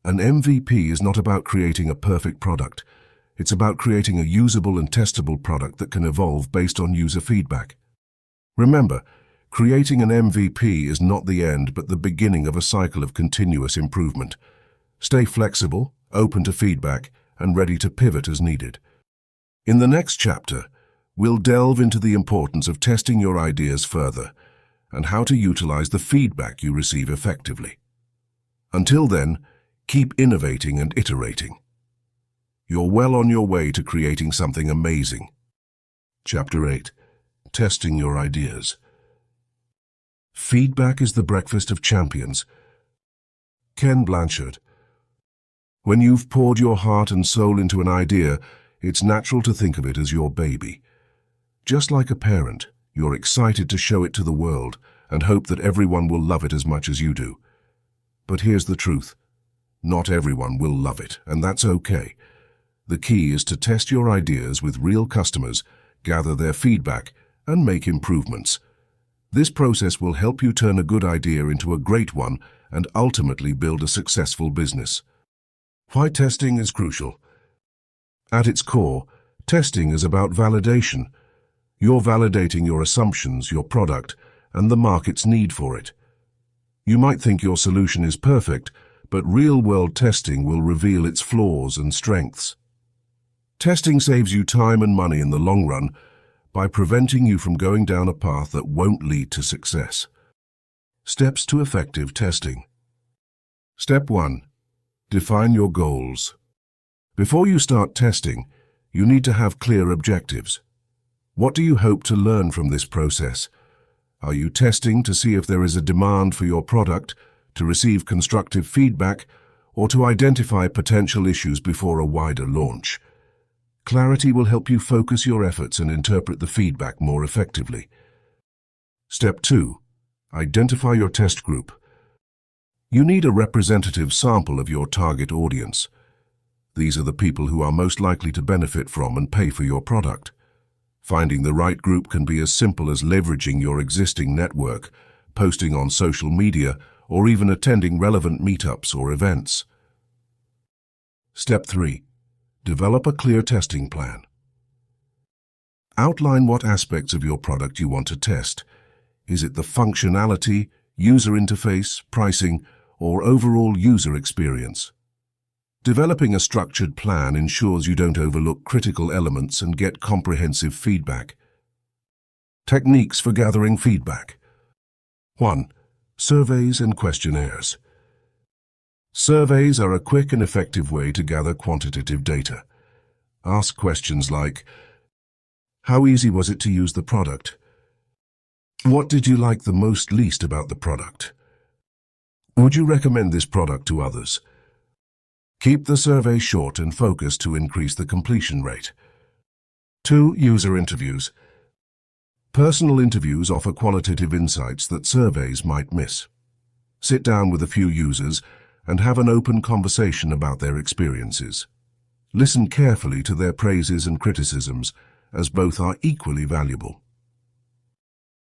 an MVP is not about creating a perfect product. It's about creating a usable and testable product that can evolve based on user feedback. Remember, creating an MVP is not the end but the beginning of a cycle of continuous improvement. Stay flexible, open to feedback, and ready to pivot as needed. In the next chapter, we'll delve into the importance of testing your ideas further and how to utilize the feedback you receive effectively. Until then, keep innovating and iterating. You're well on your way to creating something amazing. Chapter 8. Testing your ideas. Feedback is the breakfast of champions. Ken Blanchard. When you've poured your heart and soul into an idea, it's natural to think of it as your baby. Just like a parent, you're excited to show it to the world and hope that everyone will love it as much as you do. But here's the truth. Not everyone will love it, and that's okay. The key is to test your ideas with real customers, gather their feedback, and make improvements. This process will help you turn a good idea into a great one and ultimately build a successful business. Why testing is crucial. At its core, testing is about validation. You're validating your assumptions, your product, and the market's need for it. You might think your solution is perfect, but real-world testing will reveal its flaws and strengths. Testing saves you time and money in the long run by preventing you from going down a path that won't lead to success. Steps to effective testing. Step 1. Define your goals. Before you start testing, you need to have clear objectives. What do you hope to learn from this process? Are you testing to see if there is a demand for your product, to receive constructive feedback, or to identify potential issues before a wider launch? Clarity will help you focus your efforts and interpret the feedback more effectively. Step 2. Identify your test group. You need a representative sample of your target audience. These are the people who are most likely to benefit from and pay for your product. Finding the right group can be as simple as leveraging your existing network, posting on social media, or even attending relevant meetups or events. Step 3. Develop a clear testing plan. Outline what aspects of your product you want to test. Is it the functionality, user interface, pricing, or overall user experience? Developing a structured plan ensures you don't overlook critical elements and get comprehensive feedback. Techniques for gathering feedback. 1. Surveys and questionnaires. Surveys are a quick and effective way to gather quantitative data. Ask questions like, how easy was it to use the product? What did you like the least about the product? Would you recommend this product to others? Keep the survey short and focused to increase the completion rate. 2. User interviews. Personal interviews offer qualitative insights that surveys might miss. Sit down with a few users and have an open conversation about their experiences. Listen carefully to their praises and criticisms, as both are equally valuable.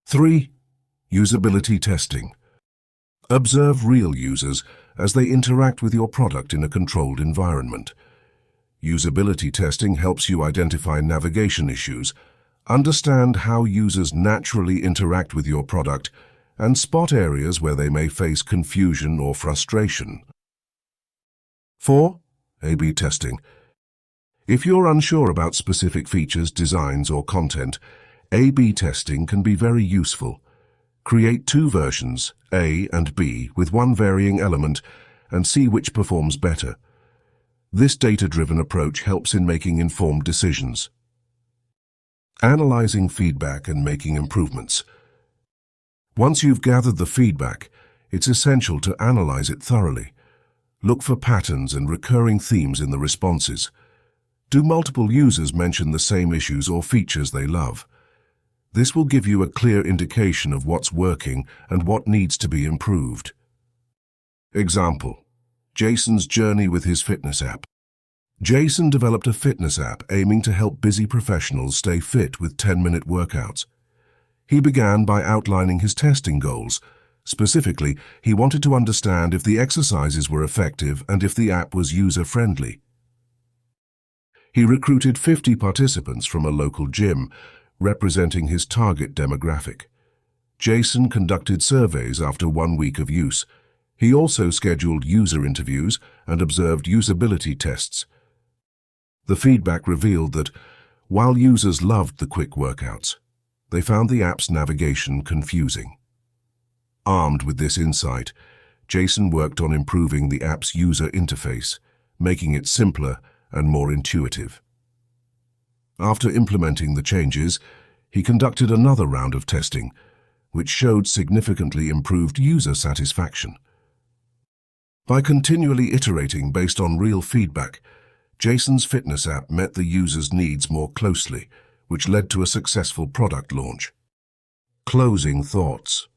3. Usability testing. Observe real users as they interact with your product in a controlled environment. Usability testing helps you identify navigation issues, understand how users naturally interact with your product, and spot areas where they may face confusion or frustration. 4. A/B testing. If you're unsure about specific features, designs, or content, A/B testing can be very useful. Create 2 versions, A and B, with one varying element, and see which performs better. This data-driven approach helps in making informed decisions. Analyzing feedback and making improvements. Once you've gathered the feedback, it's essential to analyze it thoroughly. Look for patterns and recurring themes in the responses. Do multiple users mention the same issues or features they love? This will give you a clear indication of what's working and what needs to be improved. Example: Jason's journey with his fitness app. Jason developed a fitness app aiming to help busy professionals stay fit with 10-minute workouts. He began by outlining his testing goals. Specifically, he wanted to understand if the exercises were effective and if the app was user-friendly. He recruited 50 participants from a local gym, representing his target demographic. Jason conducted surveys after 1 week of use. He also scheduled user interviews and observed usability tests. The feedback revealed that, while users loved the quick workouts, they found the app's navigation confusing. Armed with this insight, Jason worked on improving the app's user interface, making it simpler and more intuitive. After implementing the changes, he conducted another round of testing, which showed significantly improved user satisfaction. By continually iterating based on real feedback, Jason's fitness app met the user's needs more closely, which led to a successful product launch. Closing thoughts.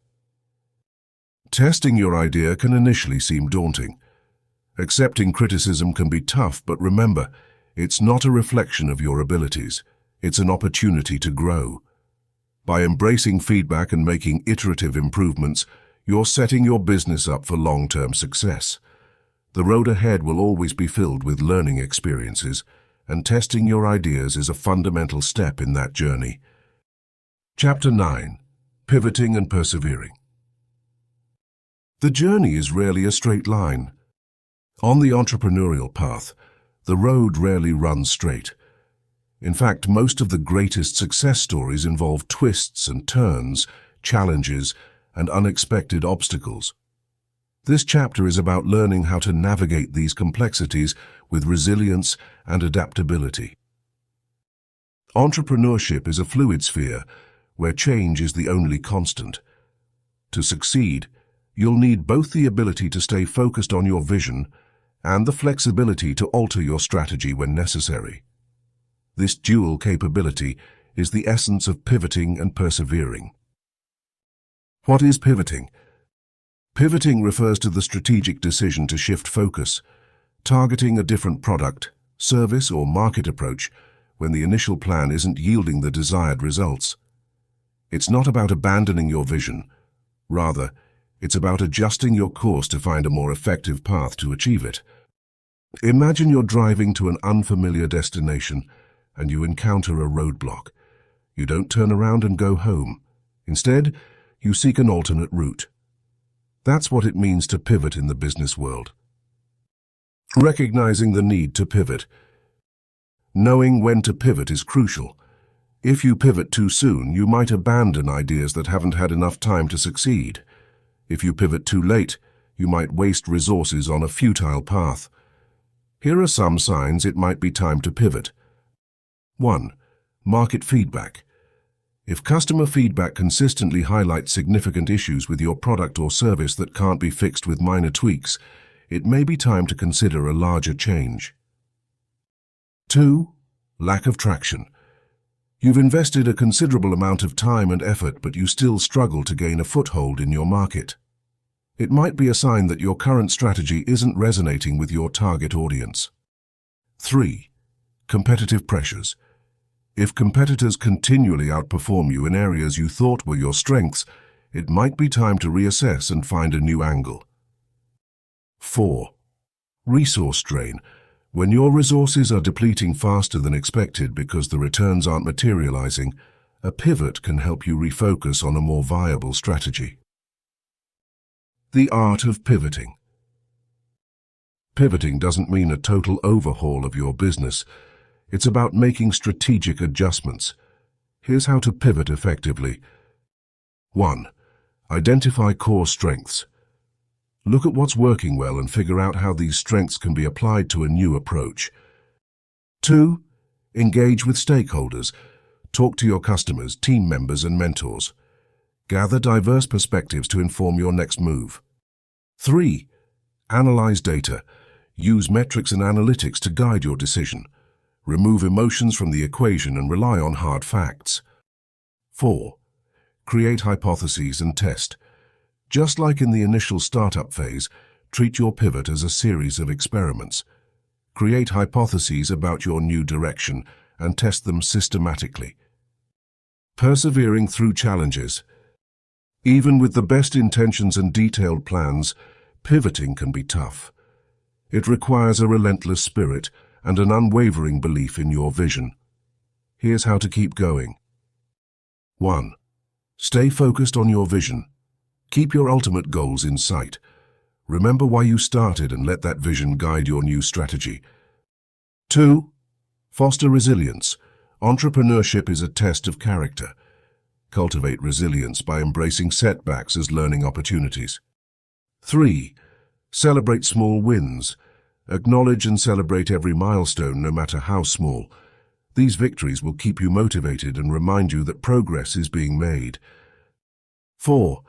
Testing your idea can initially seem daunting. Accepting criticism can be tough, but remember, it's not a reflection of your abilities. It's an opportunity to grow. By embracing feedback and making iterative improvements, you're setting your business up for long-term success. The road ahead will always be filled with learning experiences, and testing your ideas is a fundamental step in that journey. Chapter 9. Pivoting and Persevering. The journey is rarely a straight line. On the entrepreneurial path, the road rarely runs straight. In fact, most of the greatest success stories involve twists and turns, challenges, and unexpected obstacles. This chapter is about learning how to navigate these complexities with resilience and adaptability. Entrepreneurship is a fluid sphere where change is the only constant. To succeed, you'll need both the ability to stay focused on your vision and the flexibility to alter your strategy when necessary. This dual capability is the essence of pivoting and persevering. What is pivoting? Pivoting refers to the strategic decision to shift focus, targeting a different product, service, or market approach when the initial plan isn't yielding the desired results. It's not about abandoning your vision. Rather, it's about adjusting your course to find a more effective path to achieve it. Imagine you're driving to an unfamiliar destination and you encounter a roadblock. You don't turn around and go home. Instead, you seek an alternate route. That's what it means to pivot in the business world. Recognizing the need to pivot. Knowing when to pivot is crucial. If you pivot too soon, you might abandon ideas that haven't had enough time to succeed. If you pivot too late, you might waste resources on a futile path. Here are some signs it might be time to pivot. 1. Market feedback. If customer feedback consistently highlights significant issues with your product or service that can't be fixed with minor tweaks, it may be time to consider a larger change. 2. Lack of traction. You've invested a considerable amount of time and effort, but you still struggle to gain a foothold in your market. It might be a sign that your current strategy isn't resonating with your target audience. 3. Competitive pressures. If competitors continually outperform you in areas you thought were your strengths, it might be time to reassess and find a new angle. 4. Resource drain. When your resources are depleting faster than expected because the returns aren't materializing, a pivot can help you refocus on a more viable strategy. The art of pivoting. Pivoting doesn't mean a total overhaul of your business. It's about making strategic adjustments. Here's how to pivot effectively. 1. Identify core strengths. Look at what's working well and figure out how these strengths can be applied to a new approach. 2. Engage with stakeholders. Talk to your customers, team members, and mentors. Gather diverse perspectives to inform your next move. 3. Analyze data. Use metrics and analytics to guide your decision. Remove emotions from the equation and rely on hard facts. 4. Create hypotheses and test. Just like in the initial startup phase, treat your pivot as a series of experiments. Create hypotheses about your new direction and test them systematically. Persevering through challenges. Even with the best intentions and detailed plans, pivoting can be tough. It requires a relentless spirit and an unwavering belief in your vision. Here's how to keep going. 1. Stay focused on your vision. Keep your ultimate goals in sight. Remember why you started and let that vision guide your new strategy. 2. Foster resilience. Entrepreneurship is a test of character. Cultivate resilience by embracing setbacks as learning opportunities. 3. Celebrate small wins. Acknowledge and celebrate every milestone, no matter how small. These victories will keep you motivated and remind you that progress is being made. 4.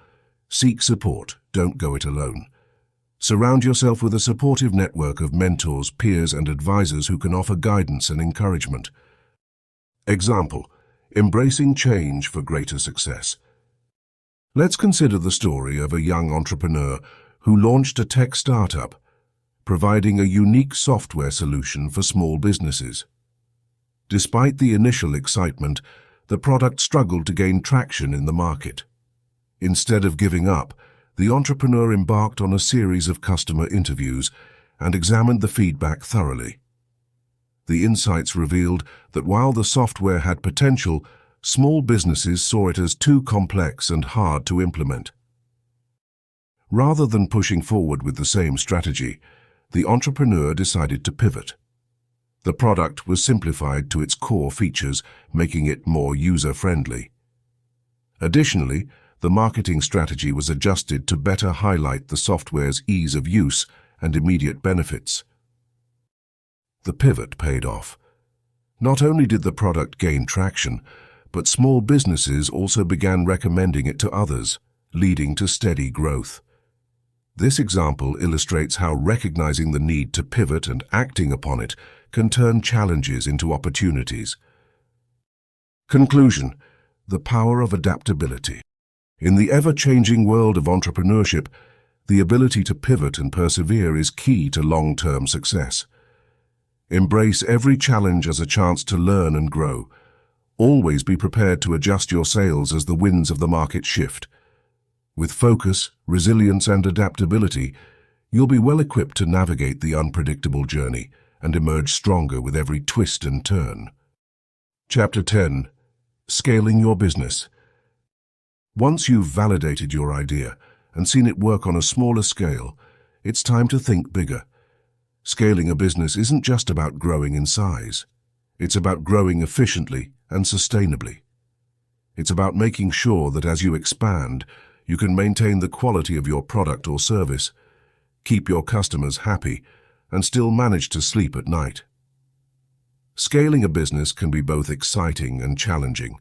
Seek support. Don't go it alone. Surround yourself with a supportive network of mentors, peers, and advisors who can offer guidance and encouragement. Example: Embracing change for greater success. Let's consider the story of a young entrepreneur who launched a tech startup, providing a unique software solution for small businesses. Despite the initial excitement, the product struggled to gain traction in the market. Instead of giving up, the entrepreneur embarked on a series of customer interviews and examined the feedback thoroughly. The insights revealed that while the software had potential, small businesses saw it as too complex and hard to implement. Rather than pushing forward with the same strategy, the entrepreneur decided to pivot. The product was simplified to its core features, making it more user-friendly. Additionally, the marketing strategy was adjusted to better highlight the software's ease of use and immediate benefits. The pivot paid off. Not only did the product gain traction, but small businesses also began recommending it to others, leading to steady growth. This example illustrates how recognizing the need to pivot and acting upon it can turn challenges into opportunities. Conclusion: the power of adaptability. In the ever-changing world of entrepreneurship, the ability to pivot and persevere is key to long-term success. Embrace every challenge as a chance to learn and grow. Always be prepared to adjust your sails as the winds of the market shift. With focus, resilience, and adaptability, you'll be well equipped to navigate the unpredictable journey and emerge stronger with every twist and turn. Chapter 10. Scaling your business. Once you've validated your idea and seen it work on a smaller scale, it's time to think bigger. Scaling a business isn't just about growing in size. It's about growing efficiently and sustainably. It's about making sure that as you expand, you can maintain the quality of your product or service, keep your customers happy, and still manage to sleep at night. Scaling a business can be both exciting and challenging.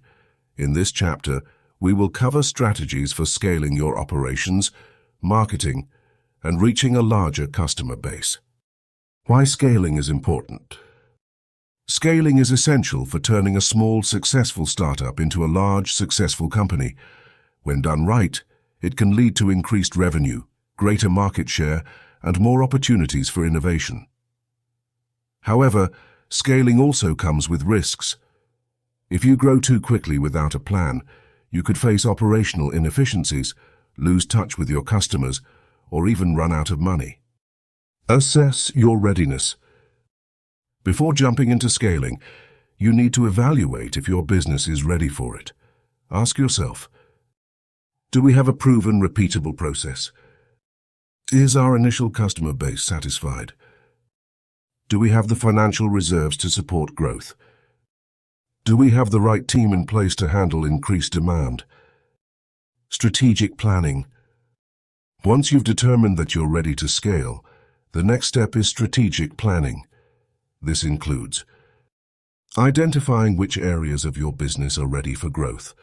In this chapter, we will cover strategies for scaling your operations, marketing, and reaching a larger customer base. Why scaling is important. Scaling is essential for turning a small, successful startup into a large, successful company. When done right, it can lead to increased revenue, greater market share, and more opportunities for innovation. However, scaling also comes with risks. If you grow too quickly without a plan, you could face operational inefficiencies, lose touch with your customers, or even run out of money. Assess your readiness. Before jumping into scaling, you need to evaluate if your business is ready for it. Ask yourself, do we have a proven, repeatable process? Is our initial customer base satisfied? Do we have the financial reserves to support growth? Do we have the right team in place to handle increased demand? Strategic planning. Once you've determined that you're ready to scale, the next step is strategic planning. This includes identifying which areas of your business are ready for growth,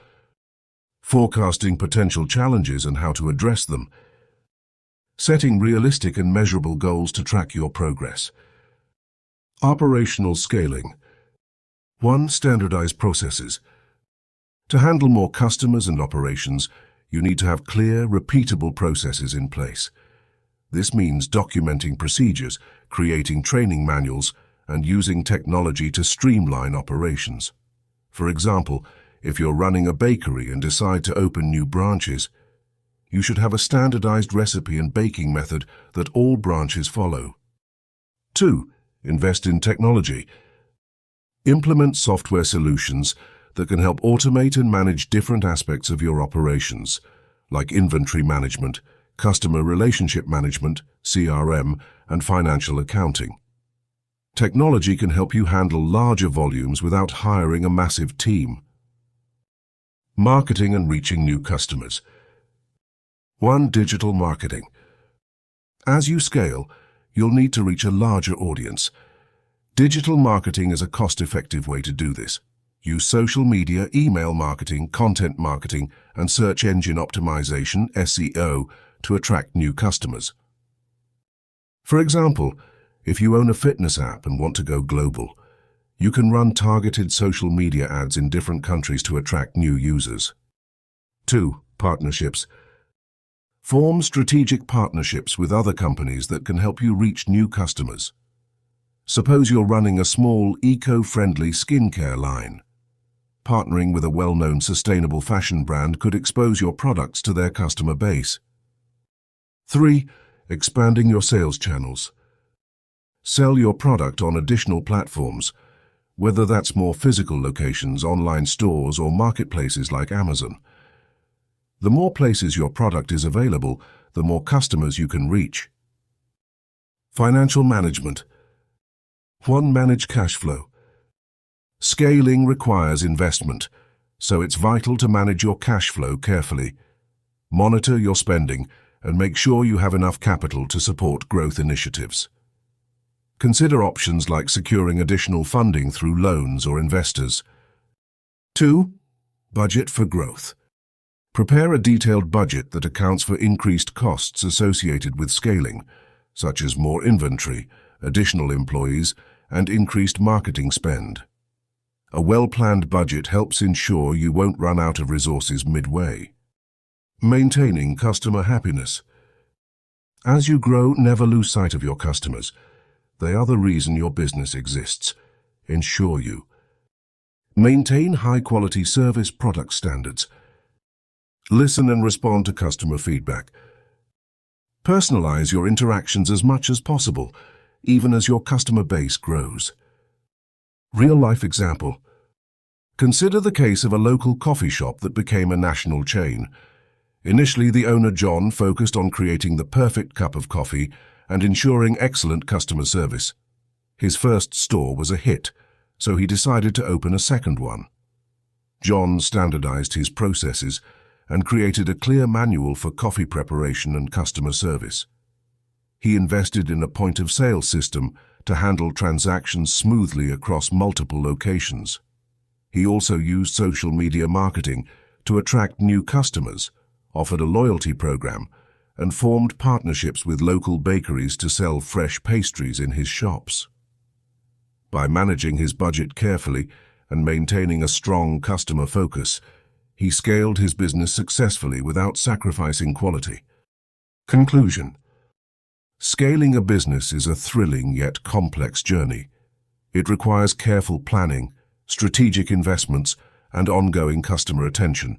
forecasting potential challenges and how to address them, setting realistic and measurable goals to track your progress. Operational scaling. 1. Standardized processes. To handle more customers and operations, you need to have clear, repeatable processes in place. This means documenting procedures, creating training manuals, and using technology to streamline operations. For example, if you're running a bakery and decide to open new branches, you should have a standardized recipe and baking method that all branches follow. 2. Invest in technology. Implement software solutions that can help automate and manage different aspects of your operations, like inventory management, customer relationship management, CRM, and financial accounting. Technology can help you handle larger volumes without hiring a massive team. Marketing and reaching new customers. 1. Digital marketing. As you scale, you'll need to reach a larger audience. Digital marketing is a cost-effective way to do this. Use social media, email marketing, content marketing, and search engine optimization, SEO, to attract new customers. For example, if you own a fitness app and want to go global, You can run targeted social media ads in different countries to attract new users. 2. Partnerships. Form strategic partnerships with other companies that can help you reach new customers. Suppose you're running a small, eco-friendly skincare line. Partnering with a well-known sustainable fashion brand could expose your products to their customer base. 3. Expanding your sales channels. Sell your product on additional platforms, whether that's more physical locations, online stores, or marketplaces like Amazon. The more places your product is available, the more customers you can reach. Financial management. 1. Manage cash flow. Scaling requires investment, so it's vital to manage your cash flow carefully. Monitor your spending and make sure you have enough capital to support growth initiatives. Consider options like securing additional funding through loans or investors. 2. Budget for growth. Prepare a detailed budget that accounts for increased costs associated with scaling, such as more inventory, additional employees, and increased marketing spend. A well-planned budget helps ensure you won't run out of resources midway. Maintaining customer happiness. As you grow, never lose sight of your customers. They are the reason your business exists. Ensure you maintain high-quality service product standards. Listen and respond to customer feedback. Personalize your interactions as much as possible, even as your customer base grows. Real-life example. Consider the case of a local coffee shop that became a national chain. Initially, the owner, John, focused on creating the perfect cup of coffee and ensuring excellent customer service. His first store was a hit, so he decided to open a second one. John standardized his processes and created a clear manual for coffee preparation and customer service. He invested in a point-of-sale system to handle transactions smoothly across multiple locations. He also used social media marketing to attract new customers, offered a loyalty program, and formed partnerships with local bakeries to sell fresh pastries in his shops. By managing his budget carefully and maintaining a strong customer focus, he scaled his business successfully without sacrificing quality. Conclusion. Scaling a business is a thrilling yet complex journey. It requires careful planning, strategic investments, and ongoing customer attention.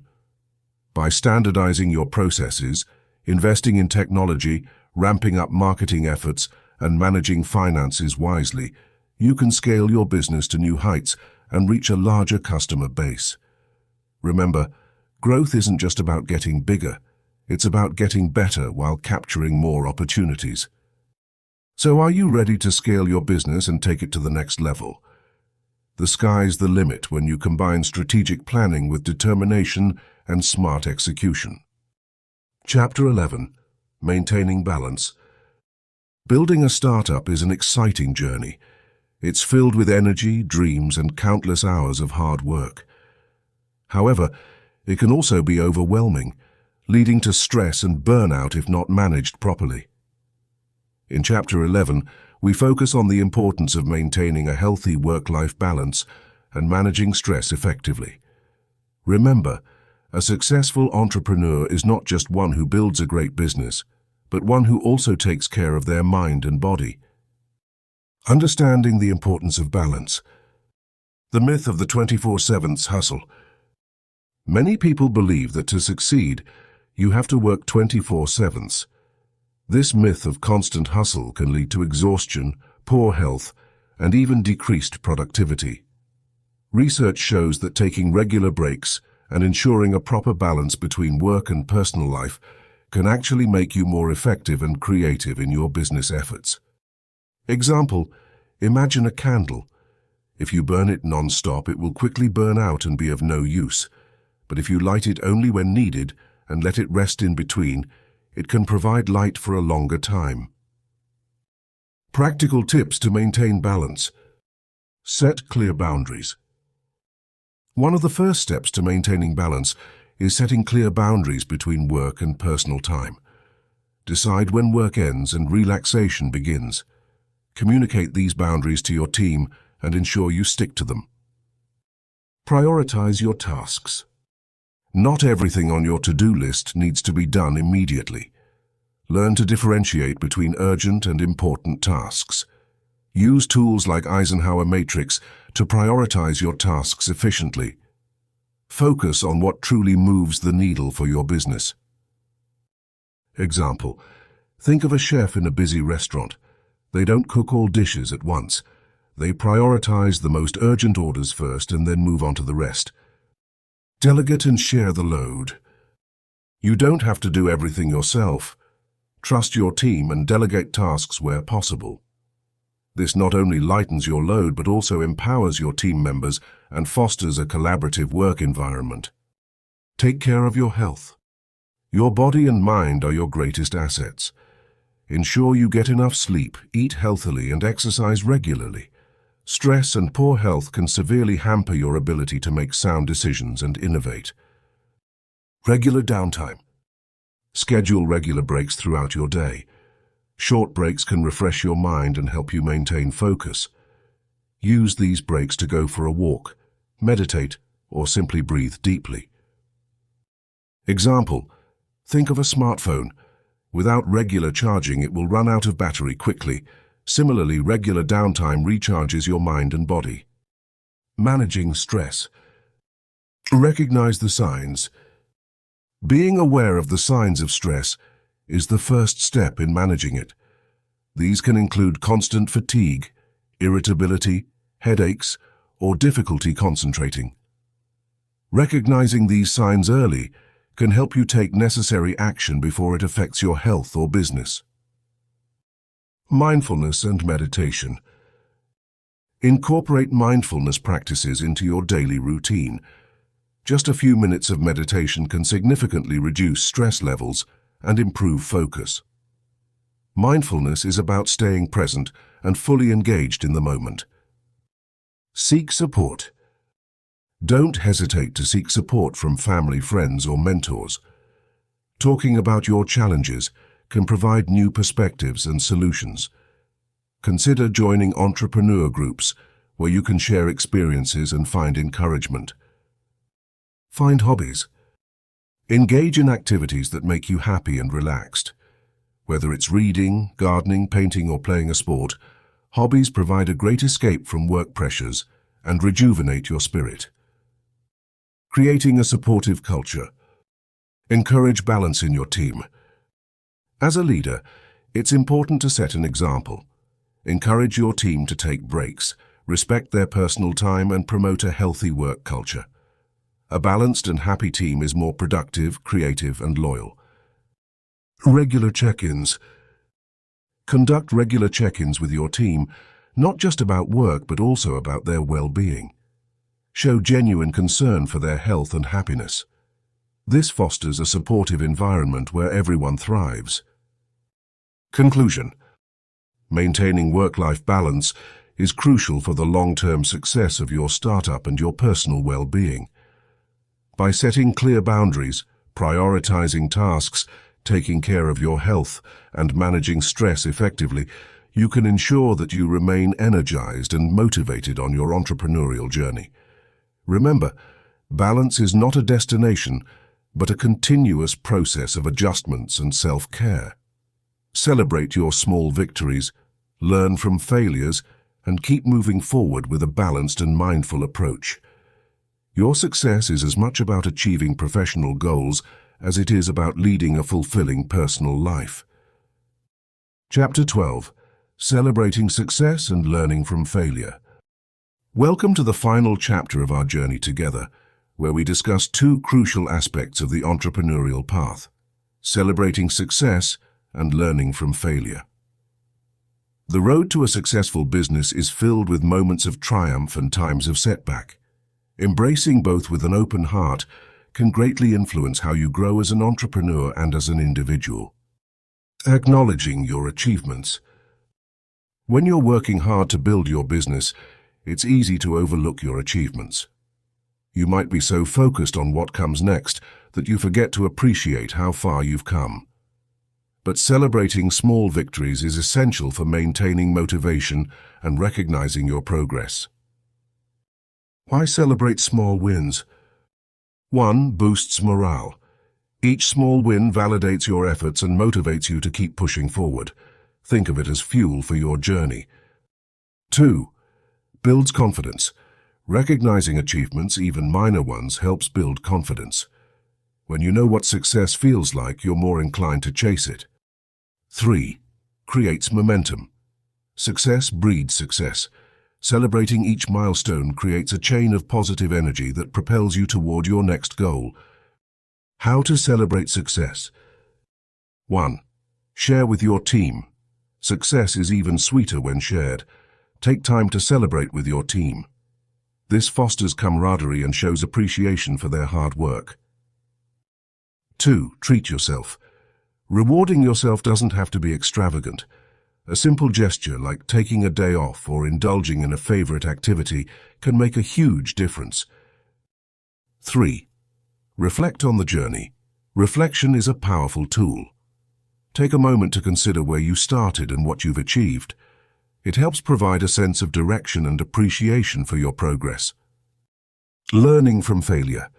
By standardizing your processes, investing in technology, ramping up marketing efforts, and managing finances wisely, you can scale your business to new heights and reach a larger customer base. Remember, growth isn't just about getting bigger, it's about getting better while capturing more opportunities. So are you ready to scale your business and take it to the next level? The sky's the limit when you combine strategic planning with determination and smart execution. Chapter 11. Maintaining balance. Building a startup is an exciting journey. It's filled with energy, dreams, and countless hours of hard work. However, it can also be overwhelming, leading to stress and burnout if not managed properly. In Chapter 11, we focus on the importance of maintaining a healthy work-life balance and managing stress effectively. Remember, a successful entrepreneur is not just one who builds a great business, but one who also takes care of their mind and body. Understanding the importance of balance. The myth of the 24/7 hustle. Many people believe that to succeed, you have to work 24/7. This myth of constant hustle can lead to exhaustion, poor health, and even decreased productivity. Research shows that taking regular breaks and ensuring a proper balance between work and personal life can actually make you more effective and creative in your business efforts. Example, imagine a candle. If you burn it non-stop, it will quickly burn out and be of no use. But if you light it only when needed and let it rest in between, it can provide light for a longer time. Practical tips to maintain balance. Set clear boundaries. One of the first steps to maintaining balance is setting clear boundaries between work and personal time. Decide when work ends and relaxation begins. Communicate these boundaries to your team and ensure you stick to them. Prioritize your tasks. Not everything on your to-do list needs to be done immediately. Learn to differentiate between urgent and important tasks. Use tools like Eisenhower Matrix to prioritize your tasks efficiently. Focus on what truly moves the needle for your business. Example: think of a chef in a busy restaurant. They don't cook all dishes at once. They prioritize the most urgent orders first and then move on to the rest. Delegate and share the load. You don't have to do everything yourself. Trust your team and delegate tasks where possible. This not only lightens your load but also empowers your team members and fosters a collaborative work environment. Take care of your health. Your body and mind are your greatest assets. Ensure you get enough sleep, eat healthily, and exercise regularly. Stress and poor health can severely hamper your ability to make sound decisions and innovate. Regular downtime. Schedule regular breaks throughout your day. Short breaks can refresh your mind and help you maintain focus. Use these breaks to go for a walk, meditate, or simply breathe deeply. Example: think of a smartphone. Without regular charging, it will run out of battery quickly. Similarly, regular downtime recharges your mind and body. Managing stress. Recognize the signs. Being aware of the signs of stress is the first step in managing it. These can include constant fatigue, irritability, headaches, or difficulty concentrating. Recognizing these signs early can help you take necessary action before it affects your health or business. Mindfulness and meditation. Incorporate mindfulness practices into your daily routine. Just a few minutes of meditation can significantly reduce stress levels and improve focus. Mindfulness is about staying present and fully engaged in the moment. Seek support. Don't hesitate to seek support from family, friends, or mentors. Talking about your challenges can provide new perspectives and solutions. Consider joining entrepreneur groups where you can share experiences and find encouragement. Find hobbies. Engage in activities that make you happy and relaxed. Whether it's reading, gardening, painting, or playing a sport, hobbies provide a great escape from work pressures and rejuvenate your spirit. Creating a supportive culture. Encourage balance in your team. As a leader, it's important to set an example. Encourage your team to take breaks, respect their personal time, and promote a healthy work culture. A balanced and happy team is more productive, creative, and loyal. Regular check-ins. Conduct regular check-ins with your team, not just about work but also about their well-being. Show genuine concern for their health and happiness. This fosters a supportive environment where everyone thrives. Conclusion. Maintaining work-life balance is crucial for the long-term success of your startup and your personal well-being. By setting clear boundaries, prioritizing tasks, taking care of your health, and managing stress effectively, you can ensure that you remain energized and motivated on your entrepreneurial journey. Remember, balance is not a destination, but a continuous process of adjustments and self-care. Celebrate your small victories, learn from failures, and keep moving forward with a balanced and mindful approach. Your success is as much about achieving professional goals as it is about leading a fulfilling personal life. Chapter 12. Celebrating Success and Learning from Failure. Welcome to the final chapter of our journey together, where we discuss two crucial aspects of the entrepreneurial path: celebrating success and learning from failure. The road to a successful business is filled with moments of triumph and times of setback. Embracing both with an open heart can greatly influence how you grow as an entrepreneur and as an individual. Acknowledging your achievements. When you're working hard to build your business, it's easy to overlook your achievements. You might be so focused on what comes next that you forget to appreciate how far you've come. But celebrating small victories is essential for maintaining motivation and recognizing your progress. Why celebrate small wins? 1. Boosts morale. Each small win validates your efforts and motivates you to keep pushing forward. Think of it as fuel for your journey. 2. Builds confidence. Recognizing achievements, even minor ones, helps build confidence. When you know what success feels like, you're more inclined to chase it. 3. Creates momentum. Success breeds success. Celebrating each milestone creates a chain of positive energy that propels you toward your next goal. How to celebrate success? 1. Share with your team. Success is even sweeter when shared. Take time to celebrate with your team. This fosters camaraderie and shows appreciation for their hard work. 2. Treat yourself. Rewarding yourself doesn't have to be extravagant. A simple gesture like taking a day off or indulging in a favorite activity can make a huge difference. 3. Reflect on the journey. Reflection is a powerful tool. Take a moment to consider where you started and what you've achieved. It helps provide a sense of direction and appreciation for your progress. Learning from failure.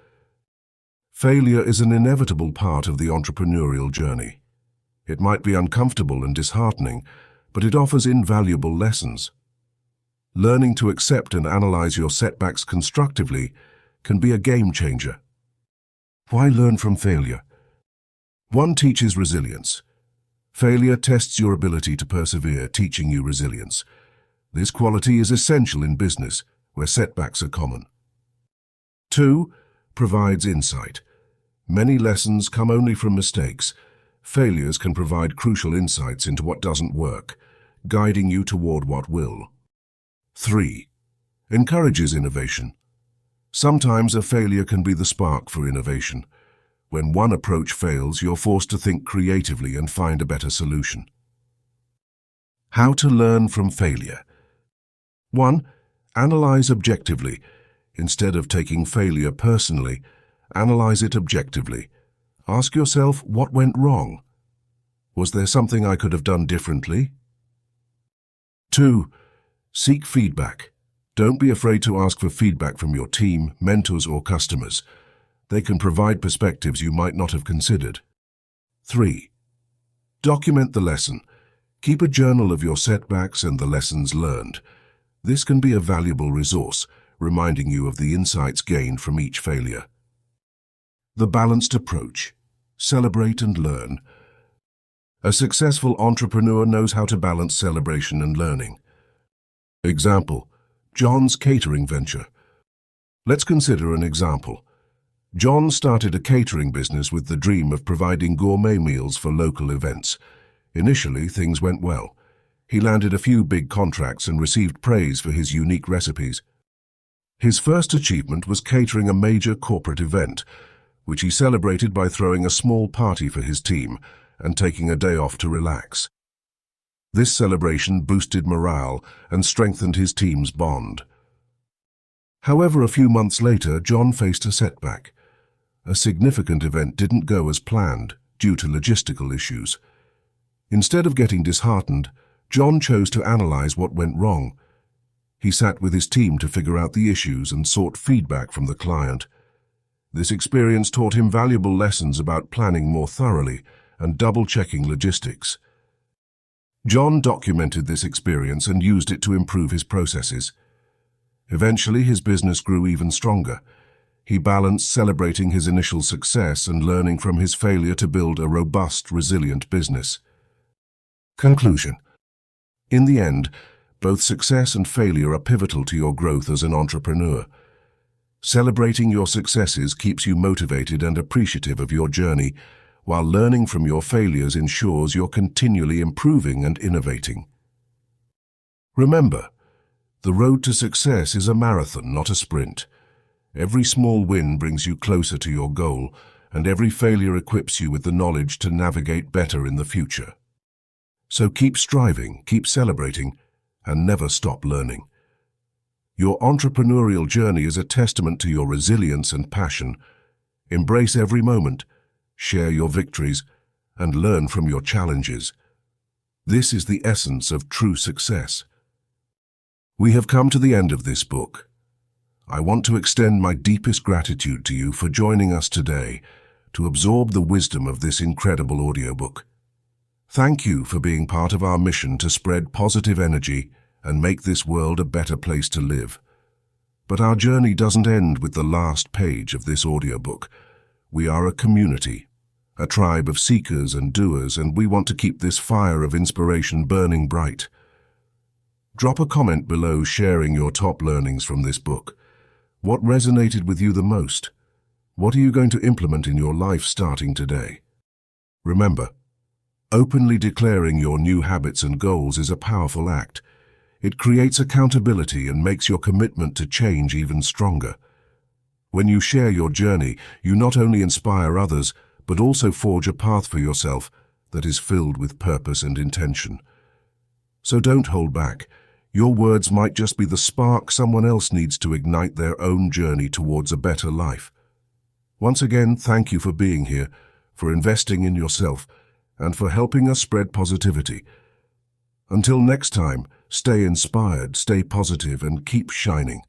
Failure is an inevitable part of the entrepreneurial journey. It might be uncomfortable and disheartening, but it offers invaluable lessons. Learning to accept and analyze your setbacks constructively can be a game changer. Why learn from failure? 1. Teaches resilience. Failure tests your ability to persevere, teaching you resilience. This quality is essential in business, where setbacks are common. 2. Provides insight. Many lessons come only from mistakes. Failures can provide crucial insights into what doesn't work, guiding you toward what will. 3. Encourages innovation. Sometimes a failure can be the spark for innovation. When one approach fails, you're forced to think creatively and find a better solution. How to learn from failure. 1. Analyze objectively. Instead of taking failure personally, analyze it objectively. Ask yourself, what went wrong? Was there something I could have done differently? 2. Seek feedback. Don't be afraid to ask for feedback from your team, mentors, or customers. They can provide perspectives you might not have considered. 3. Document the lesson. Keep a journal of your setbacks and the lessons learned. This can be a valuable resource, reminding you of the insights gained from each failure. The balanced approach. Celebrate and learn. A successful entrepreneur knows how to balance celebration and learning. Example: John's catering venture. Let's consider an example. John started a catering business with the dream of providing gourmet meals for local events. Initially, things went well. He landed a few big contracts and received praise for his unique recipes. His first achievement was catering a major corporate event, which he celebrated by throwing a small party for his team and taking a day off to relax. This celebration boosted morale and strengthened his team's bond. However, a few months later, John faced a setback. A significant event didn't go as planned due to logistical issues. Instead of getting disheartened, John chose to analyze what went wrong. He sat with his team to figure out the issues and sought feedback from the client. This experience taught him valuable lessons about planning more thoroughly and double-checking logistics. John documented this experience and used it to improve his processes. Eventually, his business grew even stronger. He balanced celebrating his initial success and learning from his failure to build a robust, resilient business. Conclusion. In the end, both success and failure are pivotal to your growth as an entrepreneur. Celebrating your successes keeps you motivated and appreciative of your journey, while learning from your failures ensures you're continually improving and innovating. Remember, the road to success is a marathon, not a sprint. Every small win brings you closer to your goal, and every failure equips you with the knowledge to navigate better in the future. So keep striving, keep celebrating, and never stop learning. Your entrepreneurial journey is a testament to your resilience and passion. Embrace every moment, share your victories, and learn from your challenges. This is the essence of true success. We have come to the end of this book. I want to extend my deepest gratitude to you for joining us today to absorb the wisdom of this incredible audiobook. Thank you for being part of our mission to spread positive energy and make this world a better place to live. But our journey doesn't end with the last page of this audiobook. We are a community, a tribe of seekers and doers, and we want to keep this fire of inspiration burning bright. Drop a comment below sharing your top learnings from this book. What resonated with you the most? What are you going to implement in your life starting today? Remember, openly declaring your new habits and goals is a powerful act. It creates accountability and makes your commitment to change even stronger. When you share your journey, you not only inspire others, but also forge a path for yourself that is filled with purpose and intention. So don't hold back. Your words might just be the spark someone else needs to ignite their own journey towards a better life. Once again, thank you for being here, for investing in yourself, and for helping us spread positivity. Until next time, stay inspired, stay positive, and keep shining.